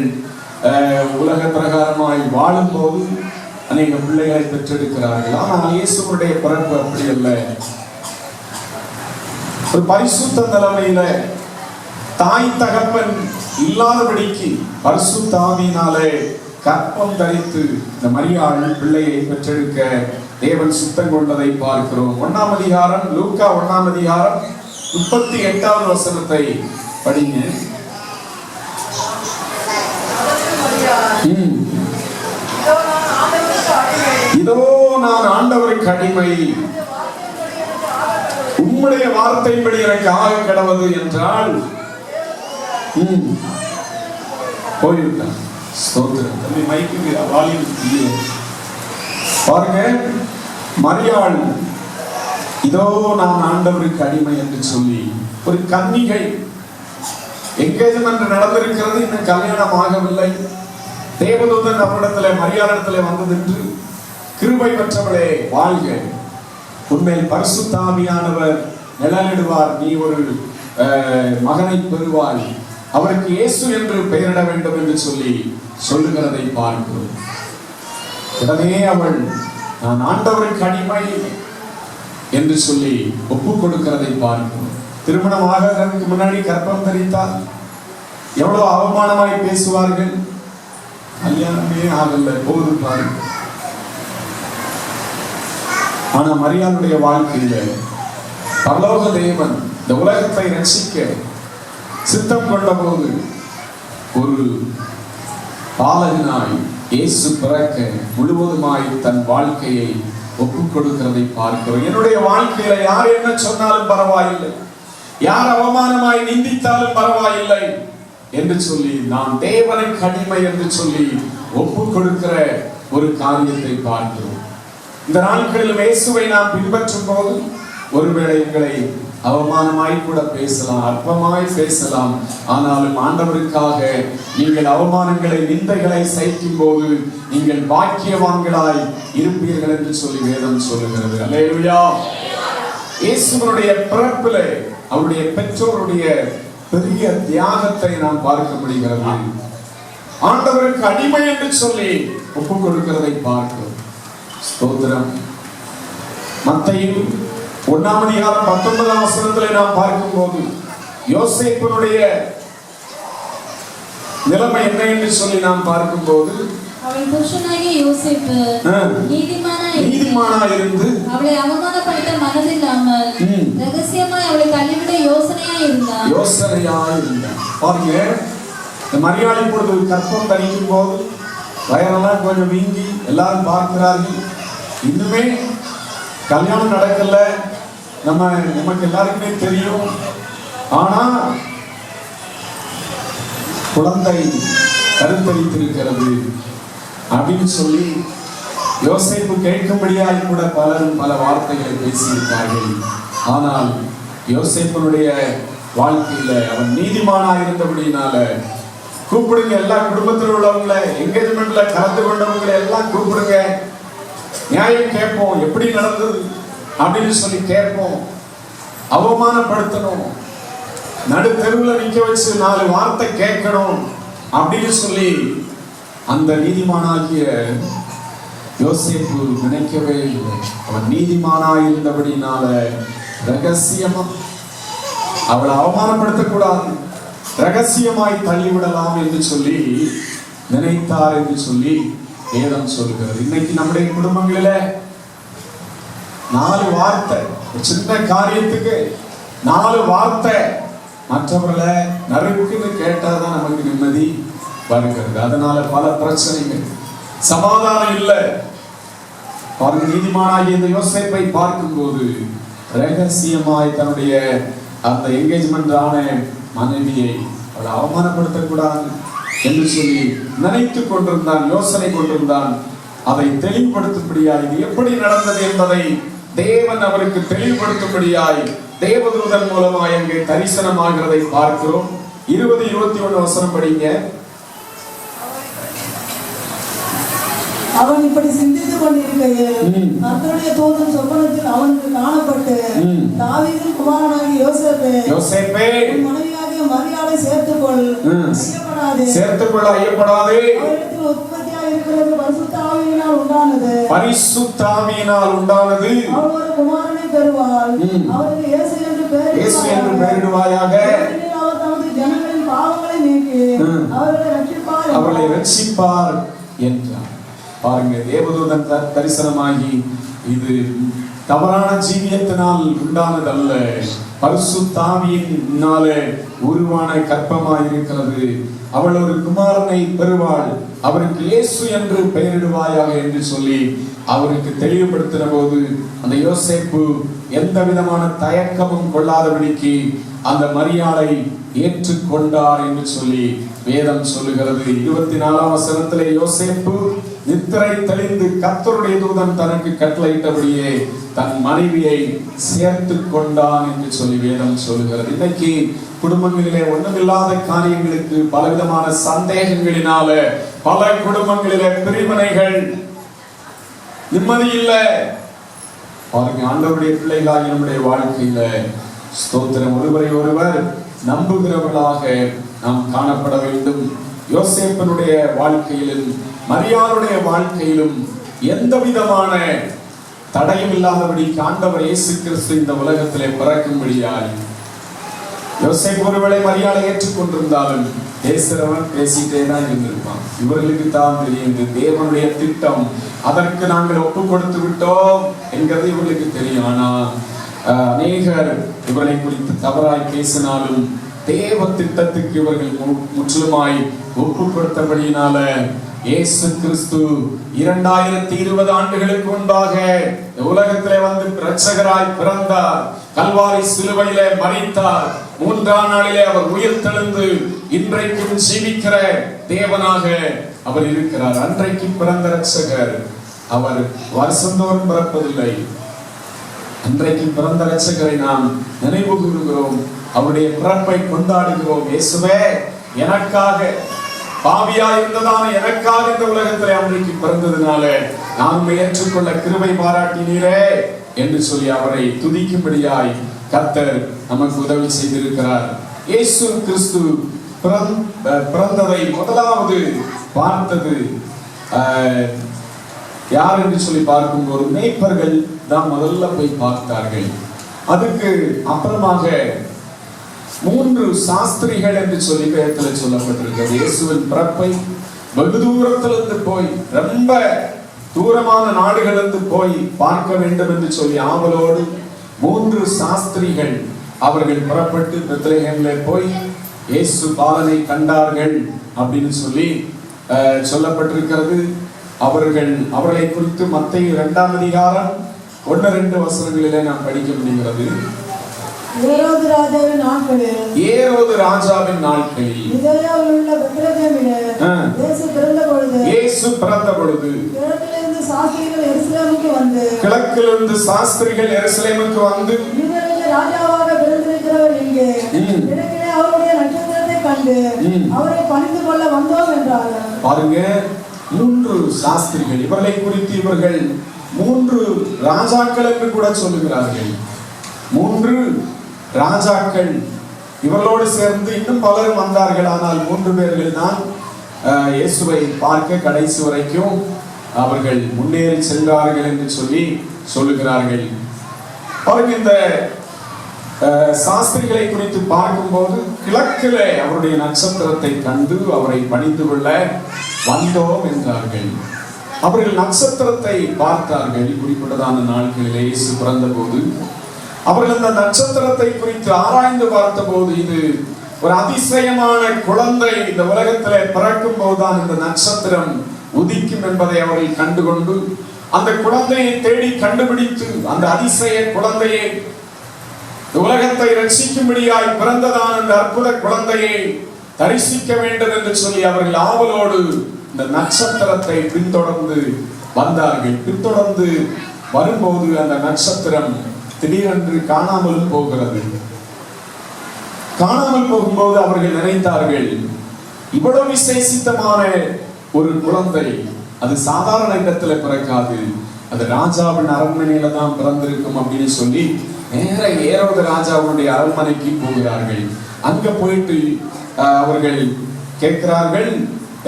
உலக பிரகாரமாய் வாழும் போது அநேக பிள்ளைகளை பெற்றெடுக்கிறார்கள். ஆனால் இயேசுடைய பிறப்பு அப்படி அல்ல. ஒரு பரிசுத்த நிலைமையில தாய் தகப்பன் இல்லாதபடிக்கு பரிசுத்த ஆவியினாலே கற்பம் தரித்து இந்த மரியாள் பிள்ளையை பெற்றெடுக்க தேவன் சுத்தம் கொண்டதை பார்க்கிறோம். 1ஆம் அதிகாரம், லூக்கா 1ஆம் அதிகாரம் 38வது வசனத்தை படிங்க. இதோ நான் ஆண்டவருக்கு அடிமை, உம்முடைய வார்த்தைப்படி எனக்கு ஆக கடவது என்றால் போயிருக்கான். ஸ்தோத்திரம். தம்பி மைக்கு வாலியம் இல்லையே. பாருங்க, மரியாள் இதோ நான் ஆண்டவருக்கு அடிமை என்று சொல்லி ஒரு கன்னிகை, என்கேஜ்மெண்ட் நடந்திருக்கிறது, இன்னும் கல்யாணம் ஆகவில்லை. தேவதூதன் அவரிடத்துல மரியாளிடத்துல வந்தது என்று, கிருபை பெற்றவளே வாழ்க, உன்மேல் பரிசுத்த ஆவியானவர் நிழலிடுவார், நீ ஒரு மகனை பெறுவாய், அவருக்கு இயேசு என்று பெயரிட வேண்டும் என்று சொல்லி சொல்லுகிறதை பார்க்கிறோம். உடனே அவள் நான் ஆண்டவருக்கு அடிமை என்று சொல்லி ஒப்பு கொடுக்கிறதை பார்க்கிறோம். திருமணம் ஆகிறதுக்கு முன்னாடி கர்ப்பம் தரித்தால் எவ்வளவு அவமானமாய் பேசுவார்கள். கல்யாணமே ஆகல போது பாருங்க. ஆனா மரியாளுடைய வாழ்க்கையில பரலோக தேவன் இந்த உலகத்தை ரட்சிக்க சித்தம் கொண்ட போது ஒரு பாலகனாய் இயேசு பிறக்க முழுவதுமாய் தன் வாழ்க்கையை ஒப்பு கொடுக்கிறதை பார்க்கிறோம். என்னுடைய வாழ்க்கையில யார் என்ன சொன்னாலும் பரவாயில்லை, யார் அவமானமாய் நிந்தித்தாலும் பரவாயில்லை என்று சொல்லி நான் தேவனுக்கு அடிமை என்று சொல்லி ஒப்பு கொடுக்கிற ஒரு காரியத்தை பார்க்கிறோம். இந்த நாட்களில் இயேசுவை நாம் பின்பற்றும் போது ஒருவேளை எங்களை அவமானமாய் கூட பேசலாம், அற்பமாய் பேசலாம். ஆனாலும் ஆண்டவருக்காக நீங்கள் அவமானங்களை, நிந்தைகளை சகிக்கும் போது நீங்கள் பாக்கியவான்களாய் இருப்பீர்கள் என்று சொல்லி வேதம் சொல்லுகிறது. அல்லேலூயா. இயேசுவினுடைய பிறப்பிலே அவருடைய பெற்றோருடைய பெரிய தியாகத்தை நாம் பார்க்க முடிகிறது. ஆண்டவருக்கு அடிமை என்று சொல்லி ஒப்பு கொடுக்கிறதை பார்க்கிறோம். ஸ்தோத்திரம். மத்தேயு 1ஆம் அதிகாரம் 19ஆம் வசனத்திலே நாம் பார்க்கும் போது யோசேப்பினுடைய நிலைமை என்ன என்று சொல்லி நாம் பார்க்கும் போது, அவள் புருஷனாகிய யோசேப்பு நீதிமானாய் இருந்து அவளை அவமானப்படுத்த மனதில்லாமல் ரகசியமாய் அவளை தள்ளிவிட யோசனையாய் இருந்தான். பாருங்க, இந்த மரியாதை பொழுது கற்பம் தரிக்கும் போது வயரெல்லாம் கொஞ்சம் வீங்கி எல்லாரும் பார்க்கிறார்கள். இன்னுமே கல்யாணம் நடக்கல, நமக்கு எல்லாருக்குமே தெரியும். ஆனா குழந்தை கருத்தரித்திருக்கிறது அப்படின்னு சொல்லி யோசேப்பு கேட்கும்படியால் கூட பலரும் பல வார்த்தைகளை பேசியிருக்கார்கள். ஆனால் யோசேப்பனுடைய வாழ்க்கையில அவன் நீதிமானாக இருந்தபடினால கூப்பிடுங்க, எல்லா குடும்பத்தில் உள்ளவங்கள, என்கேஜ்மெண்ட்ல கலந்து கொண்டவங்களை எல்லாம் கூப்பிடுங்க, நியாயம் கேட்போம், எப்படி நடந்தது அப்படின்னு சொல்லி கேட்போம். அவமானப்படுத்தணும், நடு தெருவில் நிக்க வச்சு 4 வார்த்தை கேட்கணும் அப்படின்னு சொல்லி அந்த நீதிமானாகிய யோசேப்பு நினைக்கவே இல்லை. அவன் நீதிமானாய் இருந்தபடினால ரகசியமா அவளை அவமானப்படுத்தக்கூடாது, ரகசியமாய் தள்ளிவிடலாம் என்று சொல்லி நினைத்தார் என்று சொல்லி வேதம் சொல்கிறது. இன்னைக்கு நம்முடைய குடும்பங்களில 4 வார்த்தை, சின்ன காரியத்துக்கு 4 வார்த்தை மற்றவர்களை நறுக்குன்னு கேட்டாதான் நமக்கு நிம்மதி வருகிறது. அதனால பல பிரச்சனைகள், சமாதானம் இல்லை. பாருங்க, நீதிமானாகிய இந்த யோசேப்பை பார்க்கும்போது ரகசியமாய் தன்னுடைய அந்த என்கேஜ்மெண்ட் ஆன மனைவியை அவளை அவமானப்படுத்தக்கூடாது என்று சொல்லி நினைத்து கொண்டிருந்தான், யோசனை கொண்டிருந்தான். அதை தெளிவுபடுத்தும்படியா இது எப்படி நடந்தது என்பதை தேவன் அவருக்கு தெளிவுபடுத்தும்படியாய் தேவதூதன் மூலமாய் அங்கே தரிசனமாகிறதை பார்க்கிறோம். 20-21 வசனம் படிங்க. அவன் இப்படி சிந்தித்துக் கொண்டிருக்கையில் கர்த்தருடைய தூதன் சொப்பனத்தில் அவனுக்கு காணப்பட்டு, தாவீதின் குமாரனாகிய யோசேப்பே, உன் மனைவியாகிய மரியாளை சேர்த்துக்கொள், ஐயப்படாதே. அவரிடத்தில் உற்பத்தியாக இருக்கிறது பரிசுத்த ஆவியினால் உண்டானது. அவள் ஒரு குமாரனை பெறுவாள், அவருக்கு இயேசு என்று பெயரிடுவாயாக. அவர் தமது ஜனங்களின் பாவங்களை நீக்கி அவர்களை ரட்சிப்பார் என்றார். பாருங்க, தேவதூதன் தரிசனமாகி இது தவறான ஜீவியத்தினால் உண்டானதல்ல, பரிசுத்த ஆவியினாலே உருவான கற்பமாய் இருக்கிறது. அவள் ஒரு குமாரனை பெறுவாள், அவருக்கு இயேசு என்று பெயரிடுவாயாக என்று சொல்லி அவருக்கு தெளிவுபடுத்தின போது அந்த யோசேப்பு எந்த விதமான தயக்கமும் கொள்ளாதபடிக்கு அந்த மரியாளை ஏற்றுக்கொண்டார் என்று சொல்லி வேதம் சொல்லுகிறது. 24ஆம் வசனத்திலே யோசேப்பு நித்திரை தெளிந்து கர்த்தருடைய தூதன் தனக்கு கட்டளையிட்டபடியே தன் மனைவியை சேர்த்து கொண்டான் என்று சொல்லி வேதம் சொல்லுகிறது. இன்னைக்கு குடும்பங்களிலே ஒண்ணுமில்லாத காரியங்களுக்கு பலவிதமான சந்தேகங்களினால பல குடும்பங்களிலே பிரிவினைகள், நிம்மதி இல்லை. பாருங்க, ஆண்டவருடைய பிள்ளைகளாகிய நம்முடைய வாழ்க்கையில ஸ்தோத்திரம், ஒருவரை ஒருவர் நம்புகிறவர்களாக நாம் காணப்பட வேண்டும். யோசேப்பனுடைய வாழ்க்கையிலும் மரியாளுடைய வாழ்க்கையிலும் எந்த விதமான தடையும் இல்லாதபடி ஆண்டவர் இயேசு கிறிஸ்து இந்த உலகத்திலே பிறக்கும்படியாய் யோசேப்பு ஒருவேளை மரியாதை ஏற்றுக்கொண்டிருந்தாலும் பேசுறவன் பேசிட்டே தான் இருந்திருப்பான். இவர்களுக்கு தான் தெரியும் தேவனுடைய திட்டம், அதற்கு நாங்கள் ஒப்பு கொடுத்து விட்டோம் என்கிறது இவர்களுக்கு தெரியும். ஆனா அநேகர் இவர்களை குறித்து தவறாய் பேசினாலும் தேவ திட்டத்துக்கு இவர்கள் முற்றிலுமாய் ஒப்பு கொடுத்தபடியினால இயேசு கிறிஸ்து 2020 ஆண்டுகளுக்கு முன்பாக உலகத்திலே வந்து இரட்சகராய் பிறந்தார். கல்வாரி சிலுவையிலே மரித்தார். 3ஆம் நாளிலே அவர் உயிர் தெழுந்து இன்றைக்கும் ஜீவிக்கிற தேவனாக அவர் இருக்கிறார். அன்றைக்கு பிறந்த இரட்சகர், அவர் வருஷந்தோறும் பிறப்பதில்லை. அன்றைக்கு பிறந்த இரட்சகரை நாம் நினைவு கூறுகிறோம், அவருடைய பிறப்பை கொண்டாடுகிறோம். இயேசுவே எனக்காக, பாவியா இருந்ததான எனக்காக இந்த உலகத்திலே அன்றைக்கு பிறந்ததுனால நாம் ஏற்றுக்கொள்ள கிருபை பாராட்டினீரே என்று சொல்லி அவரை துதிக்கும்படியாய் கர்த்தர் நமக்கு உதவி செய்திருக்கிறார். இயேசு கிறிஸ்து பிறந்ததை முதலாவது பார்த்தது யார் என்று சொல்லி பார்க்கும்போது மேய்ப்பர்கள் தான் முதல்ல போய் பார்த்தார்கள். அதுக்கு அப்புறமாக 3 சாஸ்திரிகள் என்று சொல்லி வேதத்தில் சொல்லப்பட்டிருக்கிறது. இயேசுவின் பிறப்பை வெகு தூரத்திலிருந்து போய், ரொம்ப தூரமான நாடுகளிலிருந்து போய் பார்க்க வேண்டும் என்று சொல்லி ஆவலோடு 3 சாஸ்திரிகள் அவர்கள் புறப்பட்டு பெத்லகேமிலே போய் இயேசு பாலனை கண்டார்கள் அப்படின்னு சொல்லி சொல்லப்பட்டிருக்கிறது. அவர்களை குறித்து மத்தேயு 2ஆம் அதிகாரம் 1-2 வசனங்களிலே நாம் படிக்க முடிகிறது. ஏரோது ராஜாவின் நாட்களில் இயேசு பிறந்த பொழுது கிழக்கிலிருந்து சாஸ்திரிகள் எருசலேமுக்கு வந்து ராஜாவாக பிறந்திருக்கிறவர் எங்கே, அவருடைய நட்சத்திரத்தை கண்டு அவரை பணிந்து கொள்ள வந்தோம் என்றார்கள். பாருங்க, 3 சாஸ்திரிகள், இவர்களை குறித்து இவர்கள் 3 ராஜாக்கள் என்று கூட சொல்லுகிறார்கள். 3 ராஜாக்கள், இவர்களோடு சேர்ந்து இன்னும் பலரும் வந்தார்கள். ஆனால் 3 பேர்கள் தான் இயேசுவை பார்க்க கடைசி வரைக்கும் அவர்கள் முன்னேறி சென்றார்கள் என்று சொல்லி சொல்லுகிறார்கள். அவர்கள் இந்த சாஸ்திரிகளை குறித்து பார்க்கும்போது கிழக்கிலே அவருடைய நட்சத்திரத்தை கண்டு அவரை பணிந்து கொள்ள வந்தோம் என்றார்கள். அவர்கள் நட்சத்திரத்தை பார்த்தார்கள். குறிப்பிட்டதான நாட்களிலே இயேசு பிறந்த போது அவர்கள் அந்த நட்சத்திரத்தை குறித்து ஆராய்ந்து பார்த்த போது இது ஒரு அதிசயமான குழந்தை இந்த உலகத்திலே பிறக்கும் போதுதான் இந்த நட்சத்திரம் உதிக்கும் என்பதை அவர்கள் கண்டுகொண்டு அந்த குழந்தையை தேடி கண்டுபிடித்து அந்த அதிசய குழந்தையை, உலகத்தை ரட்சிக்கும்படியாய் பிறந்ததான அந்த அற்புத குழந்தையை தரிசிக்க வேண்டும் என்று சொல்லி அவர்கள் ஆவலோடு இந்த நட்சத்திரத்தை பின்தொடர்ந்து வந்தார்கள். பின்தொடர்ந்து வரும்போது அந்த நட்சத்திரம் திடீரென்று காணாமல் போகிறது. காணாமல் போகும்போது அவர்கள் நினைத்தார்கள், இவ்வளவு விசேஷித்தமான ஒரு குழந்தை அது சாதாரண இடத்துல பிறக்காது, அது ராஜாவின் அரண்மனையில தான் பிறந்திருக்கும் அப்படின்னு சொல்லி நேர ஏரோது ராஜாவுடைய அரண்மனைக்கு போகிறார்கள். அங்க போயிட்டு அவர்கள் கேட்கிறார்கள்,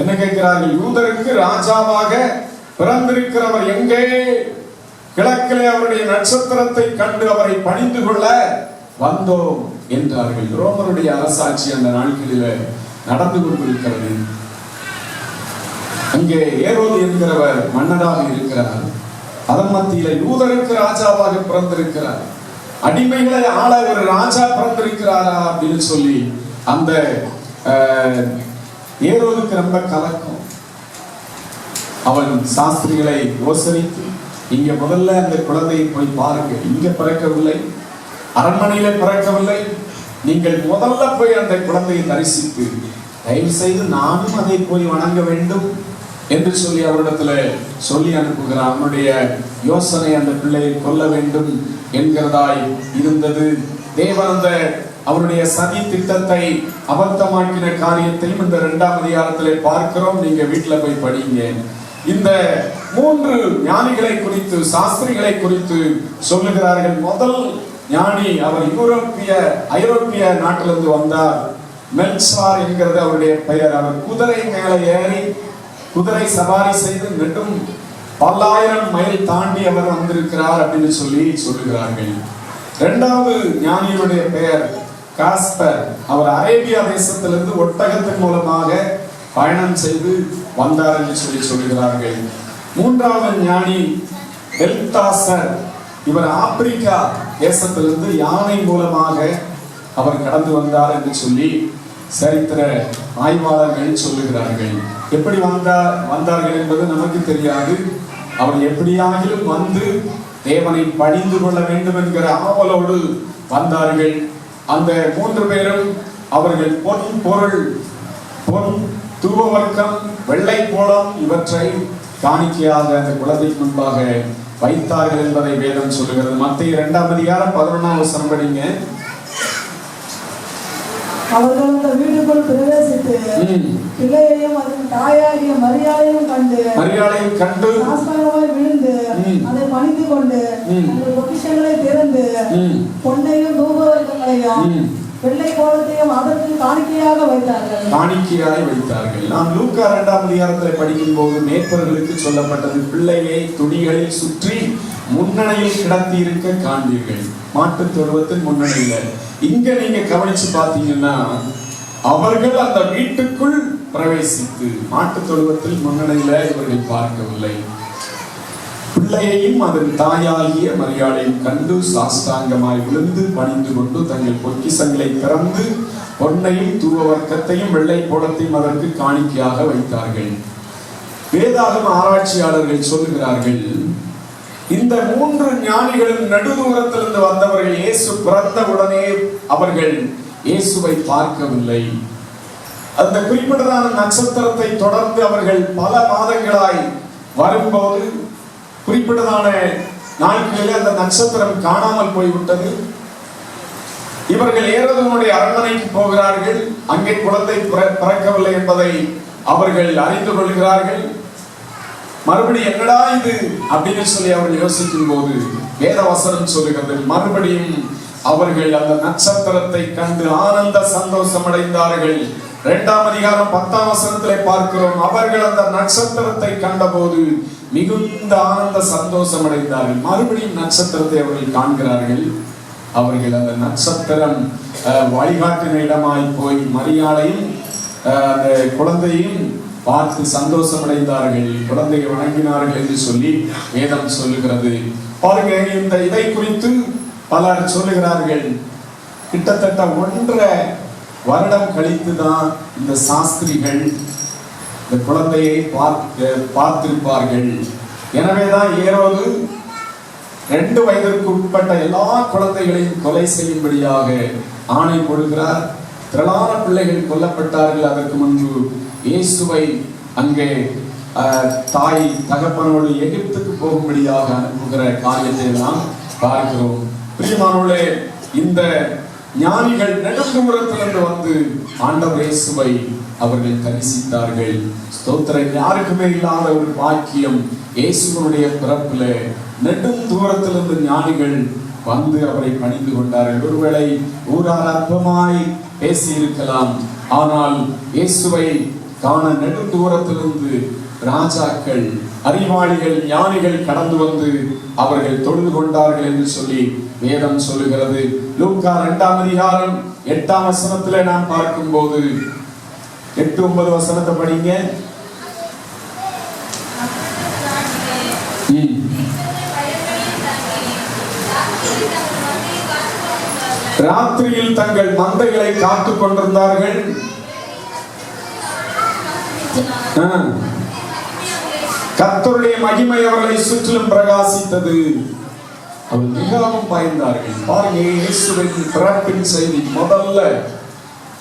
என்ன கேட்கிறார்கள்? யூதருக்கு ராஜாவாக பிறந்திருக்கிறவர் எங்கே? கிழக்கிலே அவருடைய நட்சத்திரத்தை கண்டு அவரை பணிந்து கொள்ள வந்தோம் என்றார்கள். ரோமருடைய அரசாட்சி அந்த நாட்களில நடந்து கொண்டிருக்கிறது. அங்கே ஏரோது என்கிறவர் மன்னராக இருக்கிறார். அதன் மத்தியில யூதருக்கு ராஜாவாக பிறந்திருக்கிறார். அடிமைகளை ஆள ஒரு ராஜா பிறந்திருக்கிறாரா அப்படின்னு சொல்லி அந்த ஏரோதுக்கு ரொம்ப கலக்கம். அவன் சாஸ்திரிகளை யோசனைத்து, இங்க முதல்ல அந்த குழந்தையை போய் பாருங்க, இங்க பிறக்கவில்லை, அரண்மனையில பிறக்கவில்லை, நீங்கள் முதல்ல போய் அந்த குழந்தையை தரிசித்து தயவு செய்து நானும் அதை போய் வணங்க வேண்டும் என்று சொல்லி அவரிடத்துல சொல்லி அனுப்புகிறார். அவனுடைய யோசனை அந்த பிள்ளையை கொல்ல வேண்டும் என்கிறதாய் இருந்தது. தேவன் அந்த அவருடைய சதி திட்டத்தை அபத்தமாக்கின காரியத்தையும் இந்த 2ஆம் அதிகாரத்திலே பார்க்கிறோம். நீங்க வீட்டுல போய் படிங்க. இந்த 3 ஞானிகளை குறித்து, சாஸ்திரிகளை குறித்து சொல்லுகிறார்கள். முதல் ஞானி அவர் ஐரோப்பிய நாட்டிலிருந்து வந்தார். மெல்சார் என்கிறது அவருடைய பெயர். அவர் குதிரை மேல ஏறி குதிரை சவாரி செய்து நெடும் 1000 மைல் தாண்டி அவர் வந்திருக்கிறார் அப்படின்னு சொல்லி சொல்லுகிறார்கள். 2வது ஞானியுடைய பெயர் காஸ்பர். அவர் அரேபியா தேசத்திலிருந்து ஒட்டகத்தின் மூலமாக பயணம் செய்து வந்தார் என்று சொல்லி சொல்லுகிறார்கள். 3வது ஞானி பெல்தாசர். இவர் ஆப்பிரிக்கா தேசத்திலிருந்து யானை மூலமாக அவர் கடந்து வந்தார் என்று சொல்லி சரித்திர ஆய்வாளர்கள் சொல்லுகிறார்கள். எப்படி வந்தார்கள் என்பது நமக்கு தெரியாது. அவர் எப்படியாகிலும் வந்து தேவனை பணிந்து கொள்ள வேண்டும் என்கிற ஆவலோடு வந்தார்கள். அந்த 3 பேரும் அவர்கள் பொன், தூபவர்க்கம், வெள்ளை போளம் இவற்றை காணிக்கையாக அந்த குழந்தைக்கு முன்பாக வைத்தார்கள் என்பதை வேதம் சொல்லுகிறது. மத்தேயு 2ஆம் அதிகாரம் 11ஆம் வசனம் படிங்க. அவர்கள் அந்த வீட்டுக்குள் பிரவேசித்து பிள்ளையையும் அதன் தாயாகிய மரியாதையும் கண்டு சாஷ்டாங்கமாய் விழுந்து அதை பணிந்து கொண்டு அந்த பொக்கிஷங்களை திறந்து பொன்னையும் தூபவர்க்கங்களையும் வெள்ளை கோலத்தையும் அதற்கு காணிக்கையாக வைத்தார்கள். நாம் லூக்கா 2ஆம் அதிகாரத்தில் படிக்கும் போது மேய்ப்பர்களுக்கு சொல்லப்பட்டது, பிள்ளையை துணிகளில் சுற்றி முன்னணியில் கிடத்தி இருக்க காண்பீர்கள். மாட்டு தொழுவத்தின் முன்னணியில. இங்க நீங்க கவனிச்சு பார்த்தீங்கன்னா அவர்கள் அந்த வீட்டுக்குள் பிரவேசித்து மாட்டு தொழுவத்தில் முன்னணியில இவர்கள் பார்க்கவில்லை. பிள்ளையையும் அதன் தாயாகிய மரியாதையும் கண்டு சாஷ்டாங்கமாய் விழுந்து பணிந்து கொண்டு தங்கள் பொக்கிஷங்களை திறந்து பொன்னையும் தூபவர்க்கத்தையும் வெள்ளை போளத்தையும் அதற்கு காணிக்கையாக வைத்தார்கள். வேதாகம ஆராய்ச்சியாளர்கள் சொல்லுகிறார்கள், இந்த 3 ஞானிகளும் நடுதூரத்திலிருந்து வந்தவர்கள் இயேசு பிறந்த உடனே அவர்கள் இயேசுவை பார்க்கவில்லை. அந்த குறிப்பிட்டதான நட்சத்திரத்தை தொடர்ந்து அவர்கள் பல மாதங்களாய் வரும்போது குறிப்பிட்டதான நாட்களில் அந்த நட்சத்திரம் காணாமல் போய்விட்டது. இவர்கள் ஏரோதுடைய அரண்மனைக்கு போகிறார்கள். அங்கே குழந்தை பிறக்கவில்லை என்பதை அவர்கள் அறிந்து கொள்கிறார்கள். மறுபடியும் என்னடா இது அப்படின்னு சொல்லி அவர்கள் யோசிக்கும் போது வேத வசனம் சொல்லுகிறது, மறுபடியும் அவர்கள் அந்த நட்சத்திரத்தை கண்டு ஆனந்த சந்தோஷம் அடைந்தார்கள். 2ஆம் அதிகாரம் 10ஆம் வசனத்திலே பார்க்கிறோம், அவர்கள் அந்த நட்சத்திரத்தை கண்டபோது மிகுந்த ஆனந்த சந்தோஷம் அடைந்தார்கள். மறுபடியும் நட்சத்திரத்தை அவர்கள் காண்கிறார்கள். அவர்கள் அந்த நட்சத்திரம் வழிகாட்டின இடமாய் போய் மரியாதையும் அந்த குழந்தையும் பார்த்து சந்தோஷம் அடைந்தார்கள், குழந்தையை வணங்கினார்கள் என்று சொல்லி வேதம் சொல்லுகிறது. பாருங்க, இந்த இதை குறித்து பலர் சொல்லுகிறார்கள், கிட்டத்தட்ட 1.5 வருடம் கழித்து தான் இந்த சாஸ்திரிகள் இந்த குழந்தையை பார்த்திருப்பார்கள். எனவேதான் ஏரோது 2 வயதிற்கு உட்பட்ட எல்லா குழந்தைகளையும் கொலை செய்யும்படியாக ஆணை கொடுக்கிறார். திரளான பிள்ளைகள் கொல்லப்பட்டார்கள். அதற்கு முன்பு இயேசுவை அங்கே தாய் தகப்பனோடு எகிப்துக்கு போகும்படியாக அனுப்புகிற காரியத்தை எல்லாம் பார்க்கிறோம். பிரியமானவர்களே, இந்த ஞானிகள் நெடுந்தூரத்திலிருந்து வந்து ஆண்டவர் இயேசுவை அவர்கள் தரிசித்தார்கள். ஸ்தோத்திரம். யாருக்குமே இல்லாத ஒரு பாக்கியம் இயேசுவனுடைய பிறப்பில நெடுந்தூரத்திலிருந்து ஞானிகள் வந்து அவரை பணிந்து கொண்டார்கள். ஒருவேளை ஊரார் அற்பமாய் பேசி இருக்கலாம், ஆனால் இயேசுவை காண நெடுந்தூரத்திலிருந்து ராஜாக்கள், அறிவாளிகள், ஞானிகள் கடந்து வந்து அவர்கள் தொழுது கொண்டார்கள் என்று சொல்லி வேதம் சொல்லுகிறது. லூக்கா 2ஆம் அதிகாரம் 8ஆம் வசனத்திலே நாம் பார்க்கும்போது 8-9 வசனத்தை படிங்க. ராத்திரியில் தங்கள் மந்தைகளை காத்துக் கொண்டிருந்தார்கள். கர்த்தருடைய மகிமை அவர்களை சுற்றிலும் பிரகாசித்தது. அவர் மிகவும் பயந்தார்கள். பாருங்க, இயேசுவின் பிறப்பின் செய்தி முதல்ல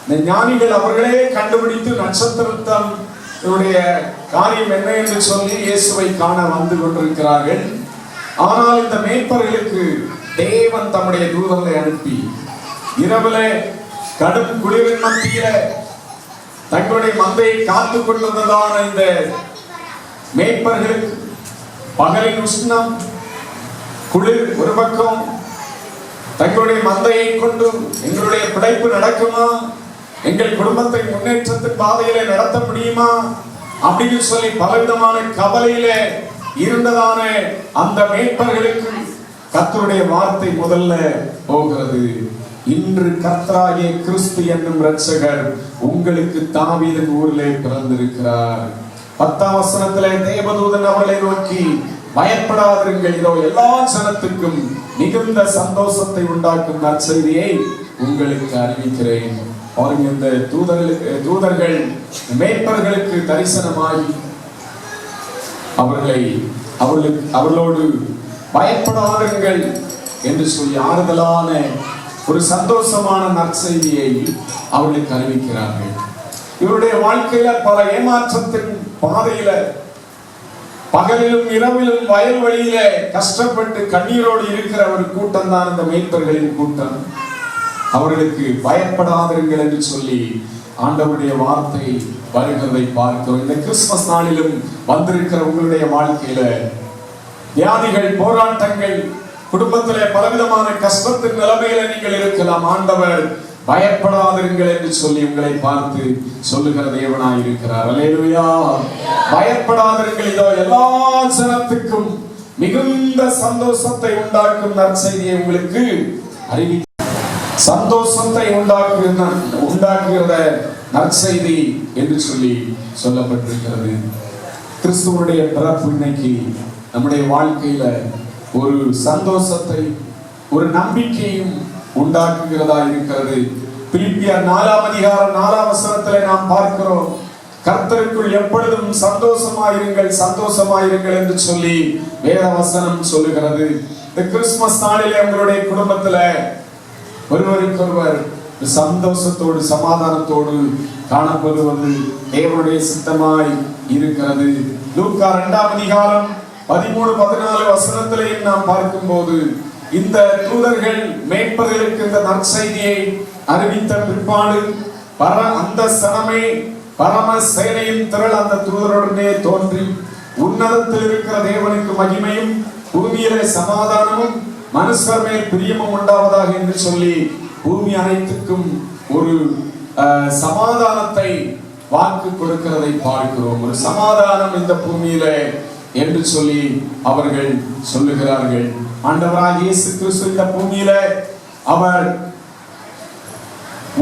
இந்த ஞானிகள் அவர்களே கண்டுபிடித்து நட்சத்திரத்தின் காரியம் என்ன என்று சொல்லி இயேசுவை காண வந்து கொண்டிருக்கிறார்கள். ஆனால் இந்த மேய்ப்பர்களுக்கு தேவன் தம்முடைய தூதர்களை அனுப்பி இரவிலே கடும் குளிரின் மத்தியில தங்களுடைய மந்தையை காத்துக் கொண்டிருந்ததான இந்த மேய்ப்பர்களுக்கு பகலின் உஷ்ணம், குளிர் ஒரு பக்கம், தங்களுடைய மந்தையை கொண்டு எங்களுடைய பிழைப்பு நடக்குமா, எங்கள் குடும்பத்தை முன்னேற்றத்தின் பாதையிலே நடத்த முடியுமா அப்படின்னு சொல்லி பலவிதமான கவலையிலே இருந்ததான அந்த மேய்ப்பர்களுக்கு கர்த்தருடைய வார்த்தை முதல்ல போகிறது. இன்று கர்த்தராகிய கிறிஸ்து என்னும் இரட்சகர் உங்களுக்கு தாவீதின் ஊரிலே பிறந்திருக்கிறார். 10ஆம் வசனத்திலே தேவதூதன் அவர்களை நோக்கி, பயப்படாதிருங்கள், இதோ எல்லா ஜனத்துக்கும் மிகுந்த சந்தோஷத்தை உண்டாக்கும் நற்செய்தியை உங்களுக்கு அறிவிக்கிறேன். இந்த தூதர்கள் மேய்ப்பர்களுக்கு தரிசனமாகி அவர்களோடு பயப்படாதீர்கள் என்று சொல்லி ஆறுதலான ஒரு சந்தோஷமான நற்செய்தியை அவர்களுக்கு அறிவிக்கிறார்கள். இவருடைய வாழ்க்கையில பல ஏமாற்றத்தின் பாதையில பகலிலும் இரவிலும் வயல்வெளியில கஷ்டப்பட்டு கண்ணீரோடு இருக்கிற ஒரு கூட்டம் தான் இந்த மேய்ப்பர்களின் கூட்டம். அவர்களுக்கு பயப்படாதீர்கள் என்று சொல்லி ஆண்டவருடைய வார்த்தை வருகிறதை பார்க்கிறோம். இந்த கிறிஸ்துமஸ் நாளிலும் வந்திருக்கிற உங்களுடைய வாழ்க்கையில வியாதிகள், போராட்டங்கள், குடும்பத்திலே பலவிதமான கஷ்டத்தின் நிலைமையில நீங்கள் இருக்கலாம். ஆண்டவர் பயப்படாதீர்கள் என்று சொல்லி உங்களை பார்த்து சொல்லுகிற தேவனாய் இருக்கிறார். அல்லேலூயா. பயப்படாதீர்கள், இதோ எல்லா ஜனத்துக்கும் மிகுந்த சந்தோஷத்தை உண்டாக்கும் நற்செய்தியை உங்களுக்கு அறிவிக்க, சந்தோஷத்தை உண்டாக்குகிற நற்செய்தி என்று சொல்லி சொல்லப்பட்டிருக்கிறது. கிறிஸ்துவனுடைய பிறப்பு இன்னைக்கு நம்முடைய வாழ்க்கையில ஒரு சந்தோஷத்தை, ஒரு நம்பிக்கையும் உண்டாக்குகிறதா இருக்கிறது. பிலிப்பியர் 4ஆம் அதிகாரம் 4ஆம் வசனத்திலே நாம் பார்க்கிறோம், கர்த்தருக்குள் எப்பொழுதும் சந்தோஷமாயிருங்கள் என்று சொல்லி வேத வசனம் சொல்லுகிறது. இந்த கிறிஸ்துமஸ் நாளிலே உங்களுடைய குடும்பத்துல ஒருவருக்கொருவர் சந்தோஷத்தோடு சமாதானத்தோடு காணப்படுவது தேவனுடைய சித்தமாய் இருக்கிறது. லூக்கா 2ஆம் அதிகாரம் 13-14 வசனத்திலையும் நாம் பார்க்கும்போது இந்த தூதர்கள் மேய்ப்பர்களுக்கு இந்த நற்செய்தியை அறிவித்த பிற்பாடு அந்த சனமே பரம சேனையின் திரள் அந்த தூதருடனே தோன்றி, உன்னதத்தில் இருக்கிற தேவனுக்கு மகிமையும் பூமியிலே சமாதானமும் மனுஷர் மேல் பிரியமும் உண்டாவதாக என்று சொல்லி பூமி அனைத்துக்கும் ஒரு சமாதானத்தை வாக்கு கொடுக்கிறதை பார்க்கிறோம். ஒரு சமாதானம் இந்த பூமியில என்று சொல்லி அவர்கள் சொல்லுகிறார்கள். ஆண்டவராகிய இயேசு கிறிஸ்து இந்த பூமியில அவர்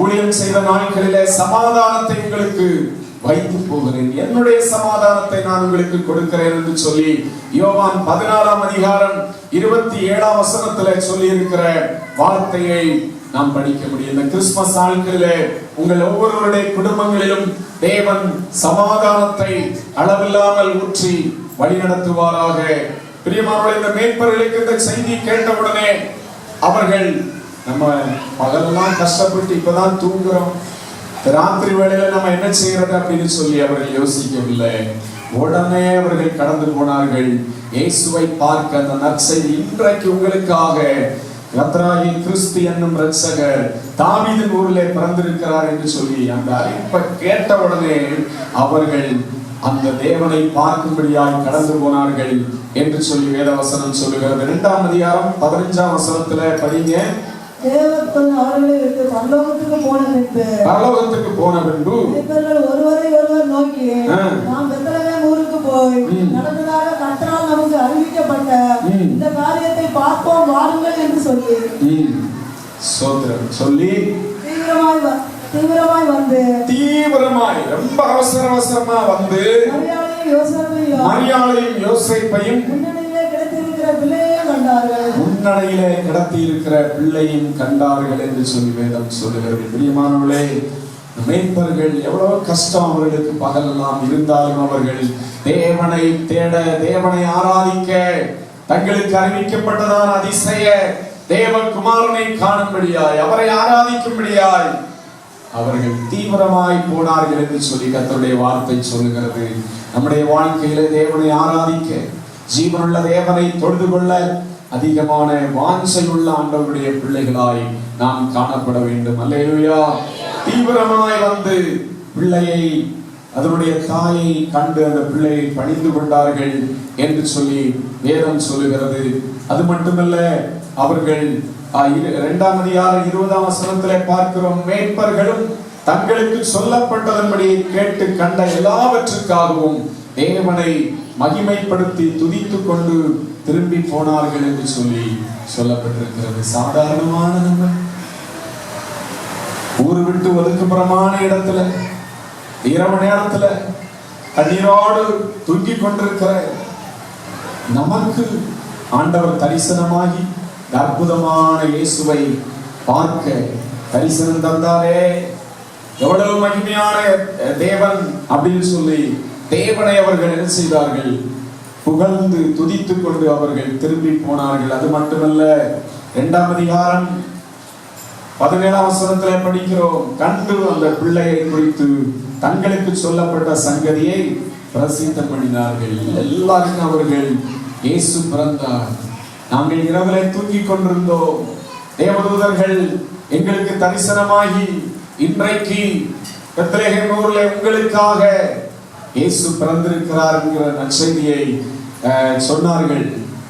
ஊழியம் செய்த நாட்களிலே சமாதானத்தை உங்களுக்கு வைத்து போகிறேன், என்னுடைய சமாதானத்தை நான் உங்களுக்கு கொடுக்கிறேன் என்று சொல்லி யோவான் 14ஆம் அதிகாரம் 27ஆம் வசனத்திலே சொல்லி இருக்கிற வார்த்தையை நாம் படிக்க முடியும். இந்த கிறிஸ்துமஸ் நாட்களிலே உங்கள் ஒவ்வொருவருடைய குடும்பங்களிலும் தேவன் சமாதானத்தை அளவில்லாமல் ஊற்றி வழிநடத்துவாராக. பிரியமானவர்களே, இந்த மேய்ப்பர்களுக்கு இந்த செய்தி கேட்டவுடனே அவர்கள், நம்ம பகலெல்லாம் கஷ்டப்பட்டு இப்பதான் தூங்குறோம், ராத்திரி வேளையில நம்ம என்ன செய்யறது அப்படின்னு சொல்லி அவர்கள் யோசிக்கவில்லை. உடனே அவர்கள் கடந்து போனார்கள். இயேசுவை பார்க்க அந்த நற்செய்தி இன்றைக்கு உங்களுக்காக கர்த்தராகிய கிறிஸ்து என்னும் இரட்சகர் தாவீதின் ஊரிலே பிறந்திருக்கிறார் என்று சொல்லி அந்த அறிவிப்பை கேட்ட உடனே அவர்கள் அந்த தேவனை பார்க்கும்படியாய் கடந்து போனார்கள் என்று சொல்லி வேதவசனம் சொல்லுகிறது. 2ஆம் அதிகாரம் 15ஆம் வசனத்துல படிங்க. தேவன் அவர்களை விட்டு பரலோகத்துக்கு போன பின்பு ஒருவரை ஒருவர் நோக்கி நாம் பெத்லகேம் ஊருக்கு போய் நடந்ததாக கர்த்தரால் நமக்கு அறிவிக்கப்பட்ட இந்த காரியத்தை பார்ப்போம் வாருங்கள் என்று சொல்லி தீவிரமாய் ரொம்ப அவசரமா வந்து மரியாதையும் யோசேப்பையும் முன்னணியிலே கிடத்தி இருக்கிற பிள்ளையும் கண்டார்கள் என்று சொல்லி வேதம் சொல்லுகிறது. பிரியமானவர்களே, மேய்ப்பர்கள் எவ்வளவு கஷ்டம் அவர்களுக்கு பகலெல்லாம் இருந்தாலும் அவர்கள் தேவனை தேட, தேவனை ஆராதிக்க, தங்களுக்கு அறிவிக்கப்பட்டதான அதிசய தேவகுமாரனை காணும்படியாய், அவரை ஆராதிக்கும்படியாய் அவர்கள் தீவிரமாய் போனார்கள் என்று சொல்லி கர்த்தருடைய வார்த்தை சொல்லுகிறது. நம்முடைய வாழ்க்கையில தேவனை ஆராதிக்க, ஜீவனுள்ள தேவனை தொழுது கொள்ள அதிகமான வாஞ்சையுள்ள ஆண்டவருடைய பிள்ளைகளாய் நாம் காணப்பட வேண்டும். அல்லேலூயா. தீவிரமாய் வந்து பிள்ளையை, அதனுடைய தாயை கண்டு அந்த பிள்ளையை பணிந்து கொண்டார்கள் என்று சொல்லி வேதம் சொல்லுகிறது. அது மட்டுமல்ல, அவர்கள் 2ஆம் அதிகாரம் 20ஆம் வசனத்திலே பார்க்கிறோம், மேய்ப்பர்களும் தங்களுக்கு சொல்லப்பட்டதன்படி கேட்டு கண்ட எல்லாவற்றுக்காகவும் தேவனை மகிமைப்படுத்தி துதித்துக் கொண்டு திரும்பி போனார்கள் என்று சொல்லி சொல்லப்பட்டிருக்கிறது. சாதாரணமான நம்ம ஊரு விட்டு ஒதுக்குப்புறமான இடத்துல இரவு நேரத்துல கண்ணீரோடு தூங்கிக் கொண்டிருக்கிற நமக்கு ஆண்டவர் தரிசனமாகி அற்புதமான இயேசுவை பார்க்க தரிசனம் தந்தாரே. எவ்வளவு மகிமையான தேவன் அப்படின்னு சொல்லி தேவனை அவர்கள் என்ன செய்தார்கள்? புகழ்ந்து துதித்துக் கொண்டு அவர்கள் திரும்பி போனார்கள். அது மட்டுமல்ல, 2ஆம் அதிகாரம் 17ஆம் வசனத்திலே படிக்கிறோம், கண்டு அந்த பிள்ளையை குறித்து தங்களுக்கு சொல்லப்பட்ட சங்கதியை பிரசித்தம் பண்ணினார்கள். எல்லாருக்கும் அவர்கள் இயேசு பிறந்தார், நாங்கள் இரவிலே தூங்கிக் கொண்டிருந்தோம், தேவதூதர்கள் எங்களுக்கு தரிசனமாகி இன்றைக்கு பெத்லகேம் ஊரிலே உங்களுக்காக இயேசு பிறந்திருக்கிறார் என்கிற நற்செய்தியை சொன்னார்கள்.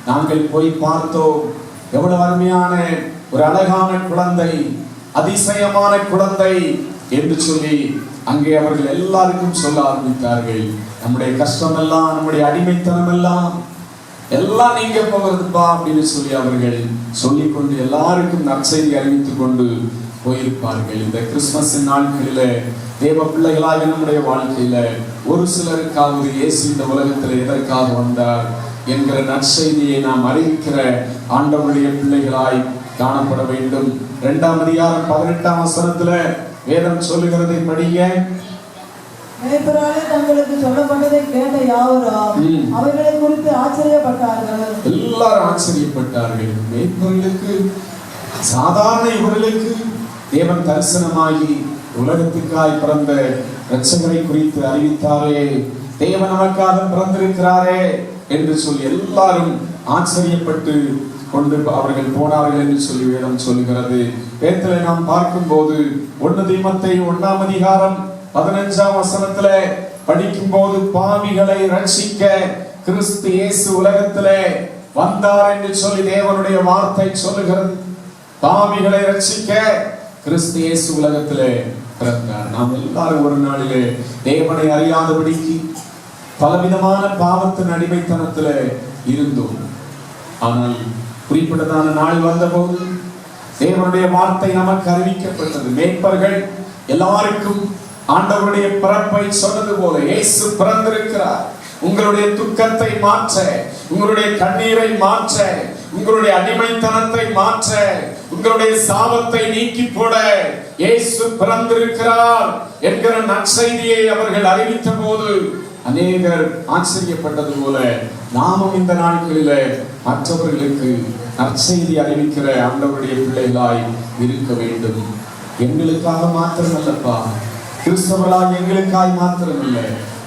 நாங்கள் போய் பார்த்தோம், எவ்வளவு அருமையான ஒரு அழகான குழந்தை, அதிசயமான குழந்தை என்று சொல்லி அங்கே அவர்கள் எல்லாருக்கும் சொல்ல ஆரம்பித்தார்கள். நம்முடைய கஷ்டம் எல்லாம், நம்முடைய அடிமைத்தனம் எல்லாம் நீங்க போகிறதுப்பா அப்படின்னு சொல்லி அவர்கள் சொல்லிக்கொண்டு எல்லாருக்கும் நற்செய்தி அறிவித்துக் கொண்டு போயிருப்பார்கள். இந்த கிறிஸ்துமஸ் நாட்களில தேவ பிள்ளைகளாக நம்முடைய வாழ்க்கையில ஒரு சிலருக்காவது இயேசு இந்த உலகத்தில் எதற்காக வந்தார் என்கிற நற்செய்தியை நாம் அறிவிக்கிற ஆண்டவருடைய பிள்ளைகளாய் காணப்பட வேண்டும். 2ஆம் அதிகாரம் 18ஆம் வசனத்துல வேதம் சொல்லுகிறதை படிங்க. மேய்ப்பராலே தங்களுக்கு சொல்லப்பட்டதை கேட்ட யாவரும் அவைகளை குறித்து ஆச்சரியப்பட்டார்கள். எல்லாரும் ஆச்சரியப்பட்டார்கள். மேய்ப்பர்களுக்கு, சாதாரண இவர்களுக்கு தேவன் தரிசனமாகி உலகத்துக்காய் பிறந்த இரட்சகரை குறித்து அறிவித்தாரே, தேவன் நமக்காக பிறந்திருக்கிறாரே என்று சொல்லி எல்லாரும் ஆச்சரியப்பட்டு கொண்டு அவர்கள் போனார்கள் என்று சொல்லி வேதம் சொல்லுகிறது. வேதத்திலே நாம் பார்க்கும் போது 1 தீமோத்தேயு 1ஆம் அதிகாரம் 15ஆம் வசனத்துல படிக்கும் போது, பாவிகளை ரட்சிக்க கிறிஸ்து இயேசு உலகத்திலே வந்தார் என்று சொல்லி தேவனுடைய வார்த்தை சொல்லுகிறது. பாவிகளை ரட்சிக்க கிறிஸ்து இயேசு உலகத்திலே பிறந்தார். நாம் எல்லாரும் ஒரு நாளிலே தேவனை அறியாதபடிக்கு பலவிதமான பாவத்தின் அடிமைத்தனத்திலே இருந்தோம். ஆனால் குறிப்பிட்டதான நாள் வந்தபோது தேவனுடைய வார்த்தை நமக்கு அறிவிக்கப்பட்டது. மேய்ப்பர்கள் எல்லாருக்கும் ஆண்டவருடைய பிறப்பை சொன்னது போல இயேசு பிறந்திருக்கிறார். உங்களுடைய துக்கத்தை மாற்ற, உங்களுடைய கண்ணீரை மாற்ற, உங்களுடைய அடிமைத்தனத்தை மாற்ற, உங்களுடைய சாபத்தை நீக்கி போட இயேசு பிறந்திருக்கிறார் என்கிற நற்செய்தியை அவர்கள் அறிவித்த போது அநேகர் ஆச்சரியப்பட்டது போல நாமும் இந்த நாட்களில மற்றவர்களுக்கு நற்செய்தி அறிவிக்கிற ஆண்டவருடைய பிள்ளைகளாய் இருக்க வேண்டும். எங்களுக்காக மாத்திரமல்லப்பா, கிறிஸ்தவர்களாய் எங்களுக்காய் மாத்திரமல்ல,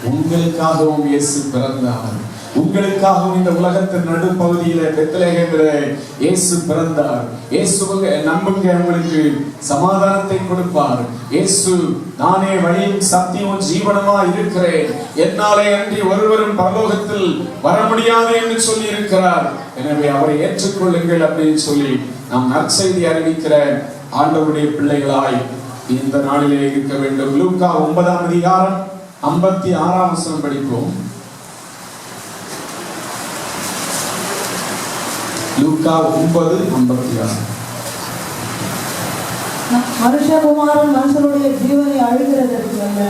உங்களுக்காகவும் இயேசு பிறந்தார். உங்களுக்காகவும் இந்த உலகத்தின் நடுப்பகுதியில பெத்லகேமிலே இயேசு பிறந்தார். இயேசுவை நம்புங்க, உங்களுக்கு சமாதானத்தை கொடுப்பார். இயேசு நானே வழியும் சத்தியமும் ஜீவனுமா இருக்கிறேன், என்னாலே அன்றி ஒருவரும் பரலோகத்தில் வர முடியாது என்று சொல்லி இருக்கிறார். எனவே அவரை ஏற்றுக்கொள்ளுங்கள் அப்படின்னு சொல்லி நாம் நற்செய்தி அறிவிக்கிற ஆண்டவருடைய பிள்ளைகளாய் இந்த நாளிலே இருக்க வேண்டும். லூக்கா 9ஆம் அதிகாரம் 56ஆம் வசனம் படிப்போம். லூக்கா 9:56. மனுஷகுமாரன் மனுஷனுடைய ஜீவனை அழிக்கிறதற்கு அல்ல,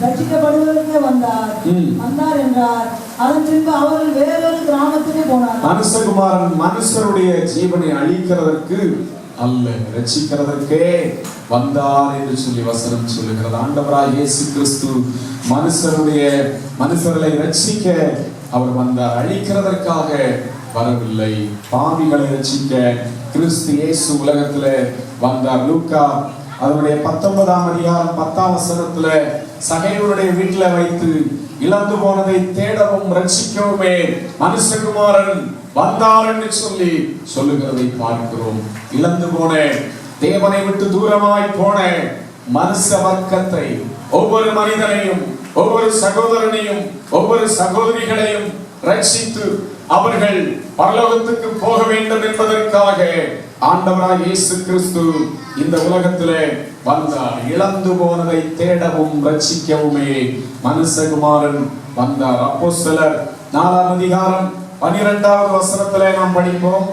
ரட்சிக்கப்படுவதற்கு வந்தார் என்றார். அதன் பின்பு அவர்கள் வேறொரு கிராமத்துக்கு போனார். மனுஷகுமாரன் மனுஷருடைய ஜீவனை அழிக்கிறதற்கு அல்ல, ரட்சிக்கிறதற்கே வந்தார் என்று சொல்லி வசனம் சொல்லுகிறது. ஆண்டவராய் இயேசு கிறிஸ்து மனுஷர்களை ரட்சிக்க அவர் வந்தார், அழிக்கிறதற்காக வரவில்லை. பாவிகளை ரட்சிக்க கிறிஸ்து இயேசு உலகத்துல வந்தார். லூக்கா அதனுடைய 19ஆம் அதிகாரம் 10ஆம் வசனத்துல சகையுடைய வீட்டுல வைத்து இழந்து போனதை தேடவும் ரட்சிக்கவுமே மனுஷகுமாரன் வந்தார் என்று சொல்லி சொல்லுகிறதை பார்க்கிறோம். இழந்து போன, தேவனை விட்டு தூரமாய் போன மனுஷ வர்க்கத்தை, ஒவ்வொரு மனிதனையும், ஒவ்வொரு சகோதரனையும், ஒவ்வொரு சகோதரிகளையும் ரட்சித்து அவர்கள் பரலோகத்துக்கு போக வேண்டும் என்பதற்காக ஆண்டவராய் இயேசு கிறிஸ்து இந்த உலகத்திலே வந்தார். இழந்து போனதை தேடவும் ரட்சிக்கவுமே மனுஷகுமாரன் வந்தார். அப்போஸ்தலர் 4ஆம் அதிகாரம் 12ஆவது வசனத்திலே நாம் படிப்போம்.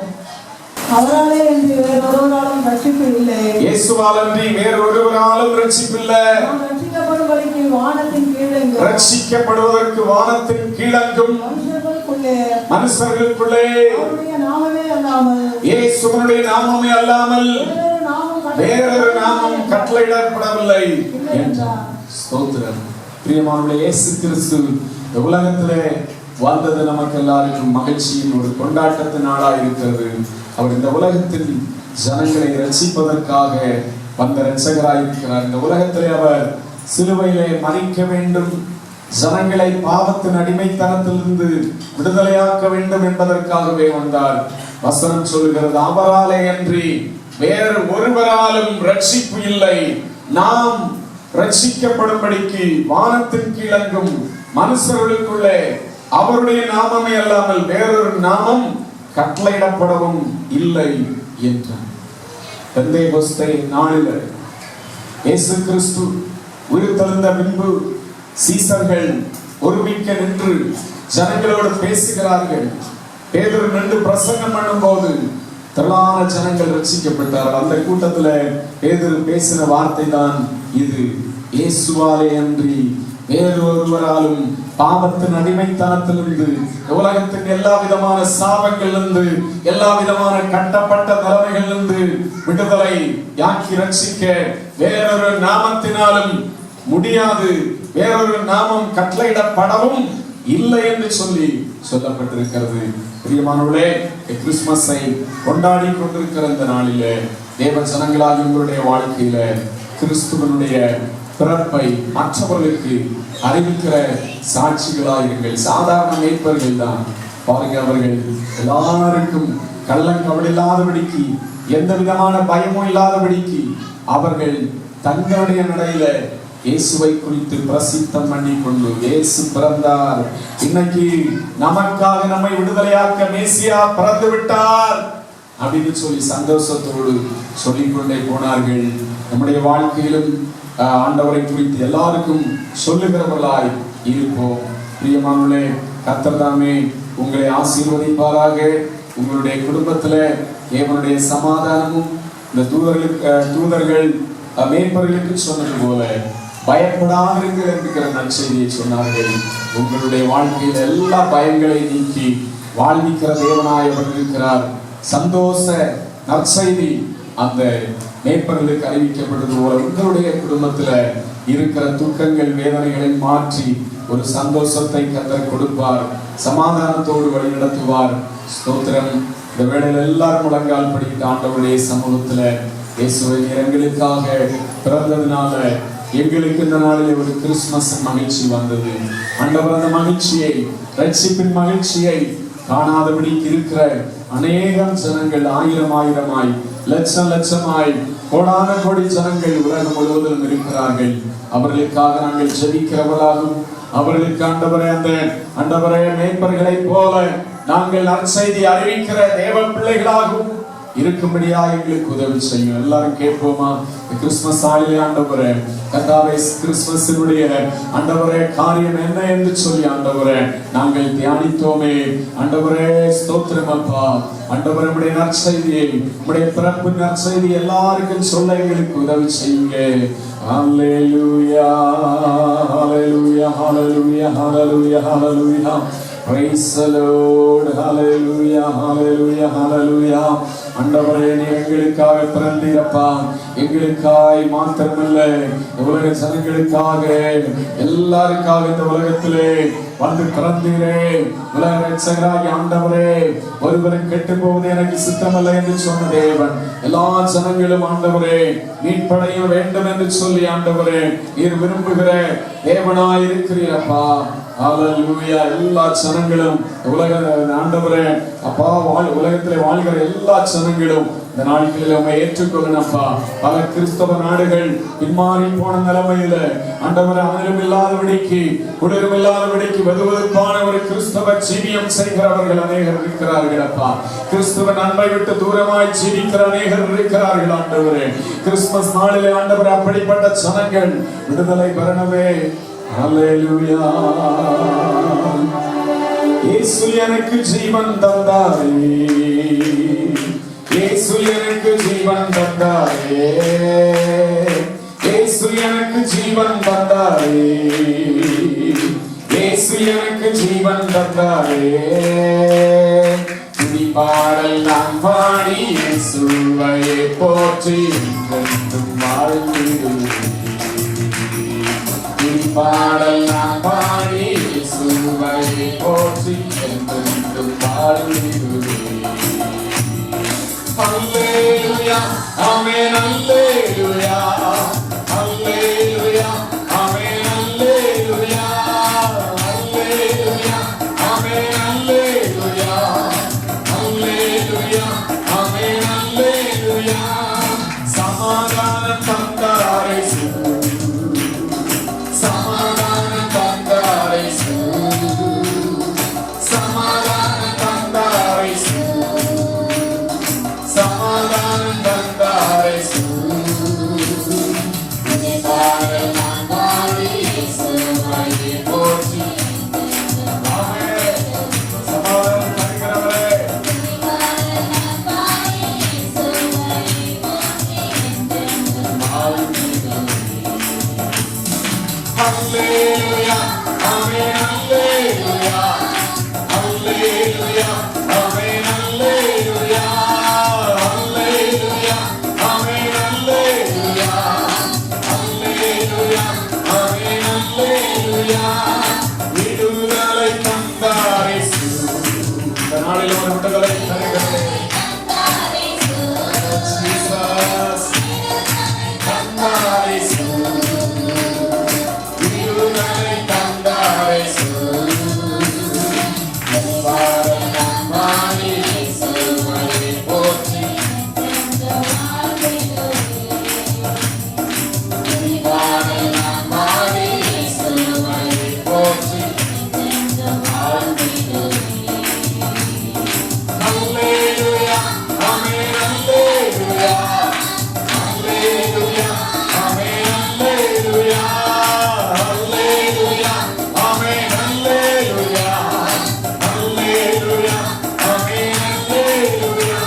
அவராலே அன்றி வேறொருவராலும் ரட்சிப்பு இல்லை. இயேசுவால் அன்றி வேறொருவராலும் ரட்சிப்பு இல்லை. ரட்சிக்கப்படுவதற்கு வானத்தின் கீழெங்கும், ரட்சிக்கப்படுவதற்கு வானத்தின் கீழெங்கும் மனுஷர்களுக்குள்ளே அவருடைய நாமமே அல்லாமல், இயேசுவினுடைய நாமமே அல்லாமல் வேறொரு நாமம் கட்டளையிடப்படவில்லை என்றார். ஸ்தோத்திரம். பிரியமானவர்களே, இயேசு கிறிஸ்து இந்த உலகத்திலே வந்தது நமக்கு எல்லாருக்கும் மகிழ்ச்சியின் ஒரு கொண்டாட்டத்தின் நாளாக இருக்கிறது. அவர் இந்த உலகத்தில் ஜனங்களை ரட்சிப்பதற்காக வந்த இரட்சகராய் இருக்கிறார். இந்த உலகத்திலே அவர் சிலுவையிலே மரிக்க வேண்டும், ஜனங்களை பாவத்தின் அடிமைத்தனத்திலிருந்து விடுதலையாக்க வேண்டும் என்பதற்காகவே வந்தார். வசனம் சொல்லுகிறது, அவராலே அன்றி வேறு ஒருவராலும் ரட்சிப்பு இல்லை. நாம் ரட்சிக்கப்படும்படிக்கு வானத்தின் கீழெங்கும் மனுஷர்களுக்குள்ளே அவருடைய நாமமே அல்லாமல் வேறொரு நாமம் கட்டளையிடப்படவும் இல்லை என்றார். பெந்தேகோஸ்தே நாளில் இயேசு கிறிஸ்து உயிர்த்தெழுந்த பின்பு சீசர்கள் ஒருமிக்க நின்று ஜனங்களோடு பேசுகிறார்கள். பேதுரு நின்று பிரசங்கம் பண்ணும் போது திரளான ஜனங்கள் ரட்சிக்கப்பட்டார்கள். அந்த கூட்டத்தில் பேதுரு பேசின வார்த்தை தான் இது, இயேசுவாலே அன்றி வேறு ஒருவராலும் பாவத்தின் அடிமைத்தனத்திலிருந்து, உலகத்தின் எல்லா விதமான சாபங்களிலிருந்து, எல்லா விதமான கட்டப்பட்ட நிலைமைகளிலிருந்து விடுதலை யாக்கி ரட்சிக்க வேறொரு நாமத்தினாலும் முடியாது, வேறொரு நாமம் கட்டளையிடப்படவும் இல்லை என்று சொல்லி சொல்லப்பட்டிருக்கிறது. பிரியமானவர்களே, கிறிஸ்துமஸை கொண்டாடி கொண்டிருக்கிற இந்த நாளிலே தேவ ஜனங்களாக உங்களுடைய வாழ்க்கையில கிறிஸ்துவனுடைய பிறப்பை மற்றவர்களுக்கு அறிவிக்கிற சாட்சிகளாயிருங்கள். சாதாரண மேய்ப்பர்கள் தான் பாருங்க, அவர்கள் எல்லாருக்கும் கள்ளங்கபடில்லாதபடிக்கு, எந்த விதமான பயமும் இல்லாதபடிக்கு அவர்கள் தங்களுடைய நடையில இயேசுவை குறித்து பிரசித்தம் பண்ணி கொண்டு, இயேசு பிறந்தார், இன்னைக்கு நமக்காக நம்மை விடுதலையாக்க மேசியா பிறந்து விட்டார் அப்படின்னு சொல்லி சந்தோஷத்தோடு சொல்லிக்கொண்டே போனார்கள். நம்முடைய வாழ்க்கையிலும் ஆண்டவரை குறித்து எல்லாருக்கும் சொல்லுகிறவர்களாய் இருப்போம். பிரியமானவர்களே, கர்த்தர் தாமே உங்களை ஆசீர்வதிப்பாராக. உங்களுடைய குடும்பத்துல தேவனுடைய சமாதானமும், இந்த தூதர்கள் மேய்ப்பர்களுக்கு சொன்னது போல பயப்படாதீர்கள் என்கிற நற்செய்தியை சொன்னார்கள். உங்களுடைய வாழ்க்கையில் எல்லா பயங்களை நீக்கி வாழ்விக்கிற தேவனாய் அவர் இருக்கிறார். சந்தோஷ நற்செய்தி அந்த மேய்ப்பர்களுக்கு அறிவிக்கப்படுவது போல உங்களுடைய குடும்பத்துல இருக்கிற துக்கங்கள், வேதனைகளை மாற்றி ஒரு சந்தோஷத்தை கர்த்தர் கொடுப்பார். சமாதானத்தோடு வழி நடத்துவார். ஸ்தோத்திரம். இந்த வேளையில் எல்லாரும் முழங்கால் படிக்கிட்டு ஆண்டவருடைய சமூகத்துல இயேசுவை எங்களுக்காக பிறந்ததுனால எங்களுக்கு இந்த நாளில் ஒரு கிறிஸ்துமஸ் மகிழ்ச்சி வந்தது ஆண்டவர். அந்த மகிழ்ச்சியை, ரட்சிப்பின் மகிழ்ச்சியை காணாதபடி இருக்கிற அநேகம் ஜனங்கள் ஆயிரமாய் லட்சமாய் கோடான கோடி ஜனங்கள் உலகம் முழுவதும் இருக்கிறார்கள். அவர்களுக்காக நாங்கள் ஜெபிக்கிறவர்களாகும், அவர்களுக்கு ஆண்டவரே மேய்ப்பர்களை போல நாங்கள் நற்செய்தி அறிவிக்கிற தேவ பிள்ளைகளாகவும் இருக்கும்படியா எங்களுக்கு உதவி செய்யும். எல்லாரும் கேட்போமா? கிறிஸ்துமஸ் நாளிலே ஆண்டவரே கர்த்தாவே, கிறிஸ்துமஸினுடைய ஆண்டவரே காரியம் என்ன என்று சொல்லி ஆண்டவரே நாங்கள் தியானித்தோமே. ஆண்டவரே ஸ்தோத்திரம் அப்பா. ஆண்டவரே உம்முடைய நற்செய்தியை, உம்முடைய பிறப்பு நற்செய்தி எல்லாருக்கும் சொல்ல எங்களுக்கு உதவி செய்யுங்க. ஹல்லேலூயா ஹல்லேலூயா ஹல்லேலூயா ஹல்லேலூயா ஹல்லேலூயா. Praise the Lord. Hallelujah hallelujah hallelujah. ஆண்டவரே நீ எங்களுக்காக பிறந்தீரப்பா. எங்களுக்காய் மாத்திரமல்ல, உலக ஜனங்களுக்காக, எல்லாருக்காக இந்த உலகத்திலே வந்து பிறந்தீரே. உலக ரட்சகராகிய ஆண்டவரே, ஒருவரும் கெட்டு போவது எனக்கு சித்தமல்ல என்று சொன்ன தேவன், எல்லா ஜனங்களும் ஆண்டவரே மீட்படைய வேண்டும் என்று சொல்லி ஆண்டவரே நீர் விரும்புகிற தேவனாய் இருக்கிறீரப்பா. ஹல்லேலூயா. எல்லா ஜனங்களும் உலக ஆண்டவரே அப்பா உலகத்திலே வாழ்கிற எல்லா ஜனங்களும் இந்த நாட்களில் உம்மை ஏற்றுக்கொள்ளணும்ப்பா. பல கிறிஸ்தவ நாடுகள் பின்மாறி போன நிலைமையில ஆண்டவரே அனலும் இல்லாதபடிக்கு, குளிரும் இல்லாதபடிக்கு வெதுவெதுப்பான ஒரு கிறிஸ்தவ ஜீவியம் செய்கிறவர்கள் அநேகர் இருக்கிறார்கள் அப்பா. கிறிஸ்தவ நன்மை விட்டு தூரமாய் ஜீவிக்கிற அநேகர் இருக்கிறார்கள் ஆண்டவரே. கிறிஸ்துமஸ் நாளிலே ஆண்டவரே அப்படிப்பட்ட ஜனங்கள் விடுதலை பெறணுமே. ஹல்லேலூயா. இயேசு எனக்கு ஜீவன் தந்தாரே, இயேசு எனக்கு ஜீவன் தந்தாரே, இயேசு எனக்கு ஜீவன் தந்தாரே, இயேசு எனக்கு ஜீவன் தந்தாரே. துதி பாடல் நான் பாடி இயேசுவையே போற்றி என்றென்றும் வாழ்ந்திடுவேன். பாடல் நான் பாடி இயேசுவையே போற்றி என்றென்றும் வாழ்ந்திடுவேன். ஹல்லேலூயா ஆமென் ஹல்லேலூயா ஹல்லேலூயா ஆமென் ஹல்லேலூயா ஹல்லேலூயா ஆமென் ஹல்லேலூயா ஹல்லேலூயா ஆமென் ஹல்லேலூயா. சமாதானம் தந்தாரே சமாதானம் தந்தாரே சமாதானம் தந்தாரே சமாதானம் தந்தாரே. பாடல் நான் பாடி இயேசுவையே போற்றி. ஆமென். சமாதானம் தருகிறவரே, ஹல்லேலூயா ஆமென் ஹல்லேலூயா ஹல்லேலூயா ஆமென் ஹல்லேலூயா ஹல்லேலூயா ஆமென் ஹல்லேலூயா ஹல்லேலூயா ஆமென் ஹல்லேலூயா. விடுதலை தந்தாரே இந்த நாளில் ஒரு விடுதலை தருகிறேன். ஜீசஸ் தந்தாரே விடுதலை தந்தாரே. பாடல் நான் பாடி இயேசுவையே போற்றி. பாடல் நான் பாடி இயேசுவையே போற்றி. ஹல்லேலூயா ஆமென் ஹல்லேலூயா ஹல்லேலூயா ஆமென் ஹல்லேலூயா ஹல்லேலூயா ஆமென் ஹல்லேலூயா ஹல்லேலூயா ஆமென் ஹல்லேலூயா.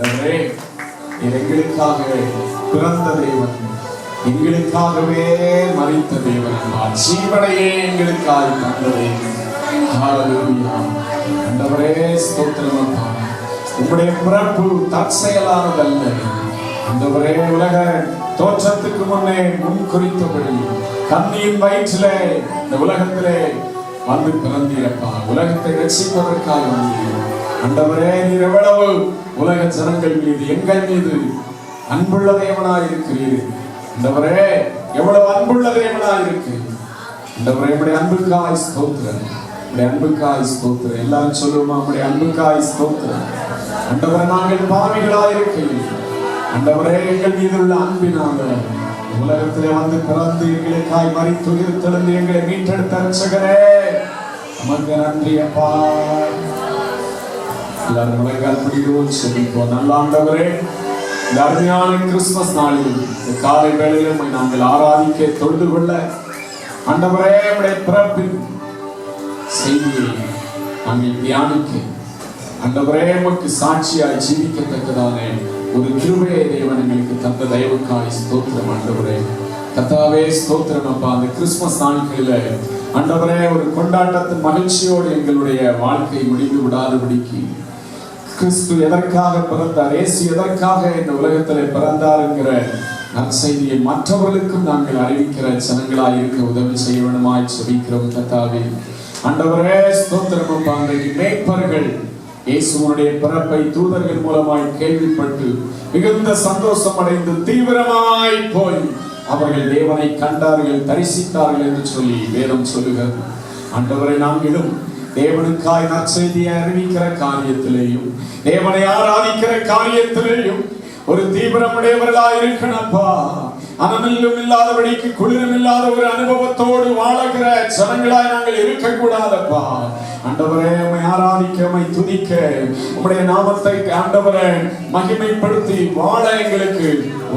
ஆண்டவரே, எங்களுக்காக பிறந்த தேவன், எங்களுக்காகவே மரித்த தேவன், ஜீவனையே எங்களுக்காக தந்த தேவன். ஹல்லேலூயா. ஆண்டவரே ஸ்தோத்திரம் அப்பா. உம்முடைய பிறப்பு தற்செயலானதல்ல ஆண்டவரே. உலக தோற்றத்துக்கு முன்னே முன் குறித்தபடி கன்னியின் வயிற்றிலே இந்த உலகத்திலே வந்து பிறந்தீரப்பா. உலகத்தை ரட்சிப்பதற்காக வந்தீர் ஆண்டவரே. நீர் எவ்வளவு உலக ஜனங்கள் மீது, எங்கள் மீது அன்புள்ள தேவனாய் இருக்கிறீர் ஆண்டவரே. எவ்வளவு அன்புள்ள தேவனாய் இருக்கிறீர் ஆண்டவரே. உம்முடைய அன்புக்காய் ஸ்தோத்திரம், உம்முடைய அன்புக்காய் ஸ்தோத்திரம். எல்லாரும் சொல்லுவோமா, உம்முடைய அன்புக்காய் ஸ்தோத்திரம் ஆண்டவரே. நாங்கள் பாவிகளாய் இருக்கிறீர் ஆண்டவரே. எங்கள் மீது உள்ள அன்பினால உலகத்திலே வந்து பிறந்து எங்களுக்காய் மரித்து உயிர்த்தெழுந்து எங்களை மீட்டெடுத்த இரட்சகரே, நமக்கு நன்றி அப்பா. எல்லாரும் முழங்கால் படிடுவோம், செபிப்போம். நல்ல ஆண்டவரே, இந்த அருமையான கிறிஸ்துமஸ் நாளில் இந்த காலை வேளையிலும் நாங்கள் ஆராதிக்க தொழுது கொள்ள ஆண்டவரே, நம்முடைய பிறப்பின் செய்தியை நாங்கள் தியானிக்க ஆண்டவரே, நமக்கு சாட்சியாய் ஜீவிக்கத்தக்கதான ஒரு கிருபையை தேவன் எங்களுக்கு தந்த தயவுக்காய் ஸ்தோத்திரம் ஆண்டவரே. கர்த்தாவே ஸ்தோத்திரம் அப்பா. அந்த கிறிஸ்துமஸ் நாட்களில ஆண்டவரே, ஒரு கொண்டாட்டத்தின் மகிழ்ச்சியோடு எங்களுடைய வாழ்க்கை முடிந்து விடாதபடிக்கு கிறிஸ்து எதற்காக பிறந்தார், இயேசு எதற்காக இந்த உலகத்திலே பிறந்தார் என்கிற நற்செய்தியை மற்றவர்களுக்கும் நாங்கள் அறிவிக்கிற ஜனங்களாய் இருக்க உதவி செய்ய வேண்டுமாய் ஜெபிக்கிறோம் கர்த்தாவே. ஆண்டவரே ஸ்தோத்திரம் அப்பா. அன்றைக்கு மேய்ப்பர்கள் இயேசுவினுடைய பிறப்பை தூதர்கள் மூலமாய் கேள்விப்பட்டு மிகுந்த சந்தோஷம் அடைந்து தீவிரமாய் போய் அவர்கள் தேவனை கண்டார்கள், தரிசித்தார்கள் என்று சொல்லி வேதம் சொல்லுகிறது. ஆண்டவரை நாங்களும் தேவனுக்காய் நற்செய்தியை அறிவிக்கிற காரியத்திலேயும் தேவனை ஆராதிக்கிற காரியத்திலேயும் ஒரு தீவிரமுடையவர்களாய் இருக்கணும்ப்பா. அனலும் இல்லாதபடிக்கு குளிரும் இல்லாத ஒரு அனுபவத்தோடு வாழுகிற ஜனங்களாய் நாங்கள் இருக்கக்கூடாதப்பா. ஆண்டவரே, உம்மை ஆராதிக்க, உம்மை துதிக்க, உம்முடைய நாமத்தை ஆண்டவரே மகிமைப்படுத்தி வாழ எங்களுக்கு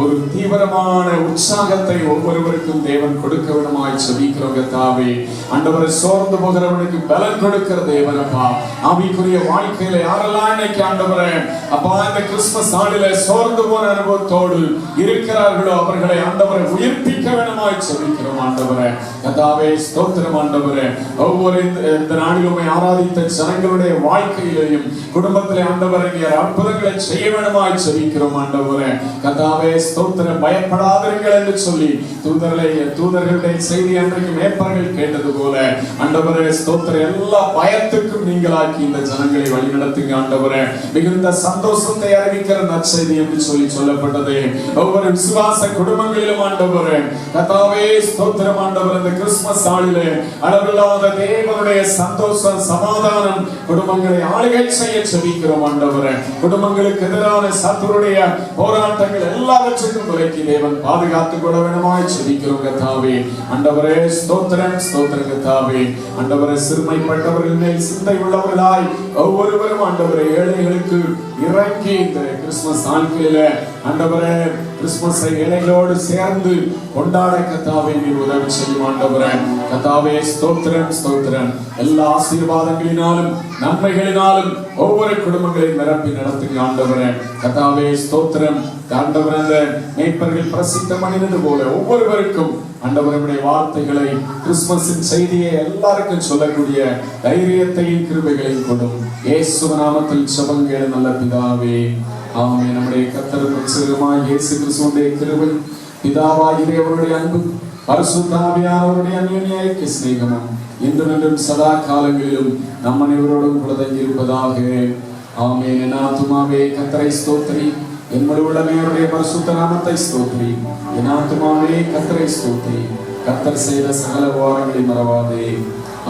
ஒரு தீவிரமான உற்சாகத்தை ஒவ்வொருவருக்கும் தேவன் கொடுக்க வேண்டுமாய் ஜெபிக்கிறோம் கர்த்தாவே. ஆண்டவரே, சோர்ந்து போகிறவனுக்கு பலன் கொடுக்கிற தேவன் அப்பா. ஆவிக்குரிய வாழ்க்கையில யாரெல்லாம் இன்னைக்கு ஆண்டவரே அப்பா இந்த கிறிஸ்துமஸ் நாளிலே சோர்ந்து போன அனுபவத்தோடு இருக்கிறார்களோ அவர்களை ஆண்டவரை உயிர்ப்பிக்க வேண்டுமாய் ஜெபிக்கிறோம் ஆண்டவரே. கர்த்தாவே ஸ்தோத்திரம் ஆண்டவரே. ஒவ்வொரு இந்த நாளிலுமே ஆராதித்த ஜனங்களுடைய வாழ்க்கையிலேயும் குடும்பத்திலே ஆண்டவரை அற்புதங்களை செய்ய வேண்டுமாய் ஜெபிக்கிறோம் ஆண்டவரே. கர்த்தாவே ஸ்தோத்திரம். பயப்படாதீர்கள் என்று சொல்லி தூதர்களுடைய செய்தி அன்றைக்கு மேய்ப்பர்கள் கேட்டது போல ஆண்டவரே ஸ்தோத்திரம், எல்லா பயத்துக்கும் நீங்களாக்கி இந்த ஜனங்களை வழி நடத்துங்க ஆண்டவரே. மிகுந்த சந்தோஷத்தை அறிவிக்கிற நற்செய்தி என்று சொல்லி சொல்லப்பட்டது ஒவ்வொரு விசுவாச குடும்பங்களிலும் ஆண்டவரே. கர்த்தாவே ஸ்தோத்திரம் ஆண்டவரே. இந்த கிறிஸ்துமஸ் நாளிலே அளவில்லாத தேவனுடைய சந்தோஷம், சமாதானம் குடும்பங்களை ஆளுகை செய்ய ஜெபிக்கிறோம் ஆண்டவரே. குடும்பங்களுக்கு எதிரான சத்துருடைய போராட்டங்கள் எல்லாவற்றுக்கும் விலக்கி தேவன் பாதுகாத்துக் கொள்ள வேண்டுமாய் ஜெபிக்கிறோம் கர்த்தாவே. ஆண்டவரே ஸ்தோத்திரம் ஸ்தோத்திரம் கர்த்தாவே. ஆண்டவரே, சிறுமைப்பட்டவர்கள் மேல் சிந்தை உள்ளவர்களாய் ஒவ்வொருவரும் ஆண்டவரே ஏழைகளுக்கு இறங்கி இந்த கிறிஸ்துமஸ் நாட்களில ஆண்டவரே கிறிஸ்துமஸை ஏழைகளோடு சேர்ந்து கொண்டாட கர்த்தாவே நீர் உதவி செய்யும் ஆண்டவரே. கர்த்தாவே ஸ்தோத்திரம் ஸ்தோத்திரம். எல்லா ஆசீர்வாதங்களினாலும் நன்மைகளினாலும் ஒவ்வொரு குடும்பங்களையும் நிரப்பி நடத்துங்க ஆண்டவரே. கர்த்தாவே ஸ்தோத்திரம் ஆண்டவரே. அந்த மேய்ப்பர்கள் பிரசித்தம் பண்ணினது போல ஒவ்வொருவருக்கும் ஆண்டவருடைய வார்த்தைகளை கிறிஸ்துமஸின் செய்தியை எல்லாருக்கும் சொல்லக்கூடிய தைரியத்தையும் கிருபைகளையும் கொடும் இயேசு நாமத்தில் ஜெபம் கேளு நல்ல பிதாவே, ஆமென். நம்முடைய கர்த்தரும் சிறுமாய் இயேசு கிறிஸ்துவினுடைய கிருபை, பிதாவாகிய தேவனுடைய அன்பு, பரிசுத்த ஆவியானவருடைய அன்யோன்ய ஐக்கிய சிநேகமும் இன்றும் சதா காலங்களிலும் நம் அனைவரோடும் கூட தங்கியிருப்பதாக. ஆமென். என் ஆத்துமாவே கர்த்தரை ஸ்தோத்திரி, என் முழு உள்ளமே அவருடைய பரிசுத்த நாமத்தை ஸ்தோத்திரி. என் ஆத்துமாவே கர்த்தரை ஸ்தோத்திரி, கர்த்தர் செய்த சகல உபகாரங்களை மறவாதே.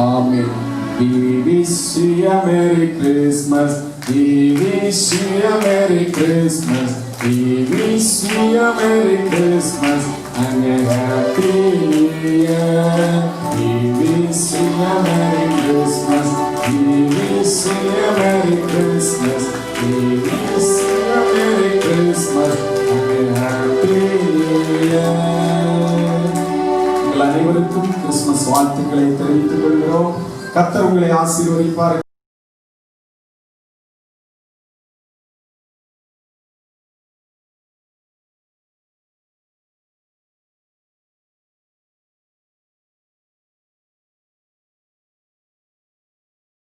ஆமென். We wish you a Merry Christmas. We wish you a Merry Christmas. We wish you a Merry Christmas and a Happy New Year. We wish you a Merry Christmas. We wish you a Merry Christmas. We wish you a Merry Christmas and a Happy New Year. உங்கள் அனைவருக்கும் Christmas வாழ்த்துக்களை தெரிவித்துக் கொள்கிறோம். கர்த்தர் உங்களை ஆசீர்வதிப்பார்.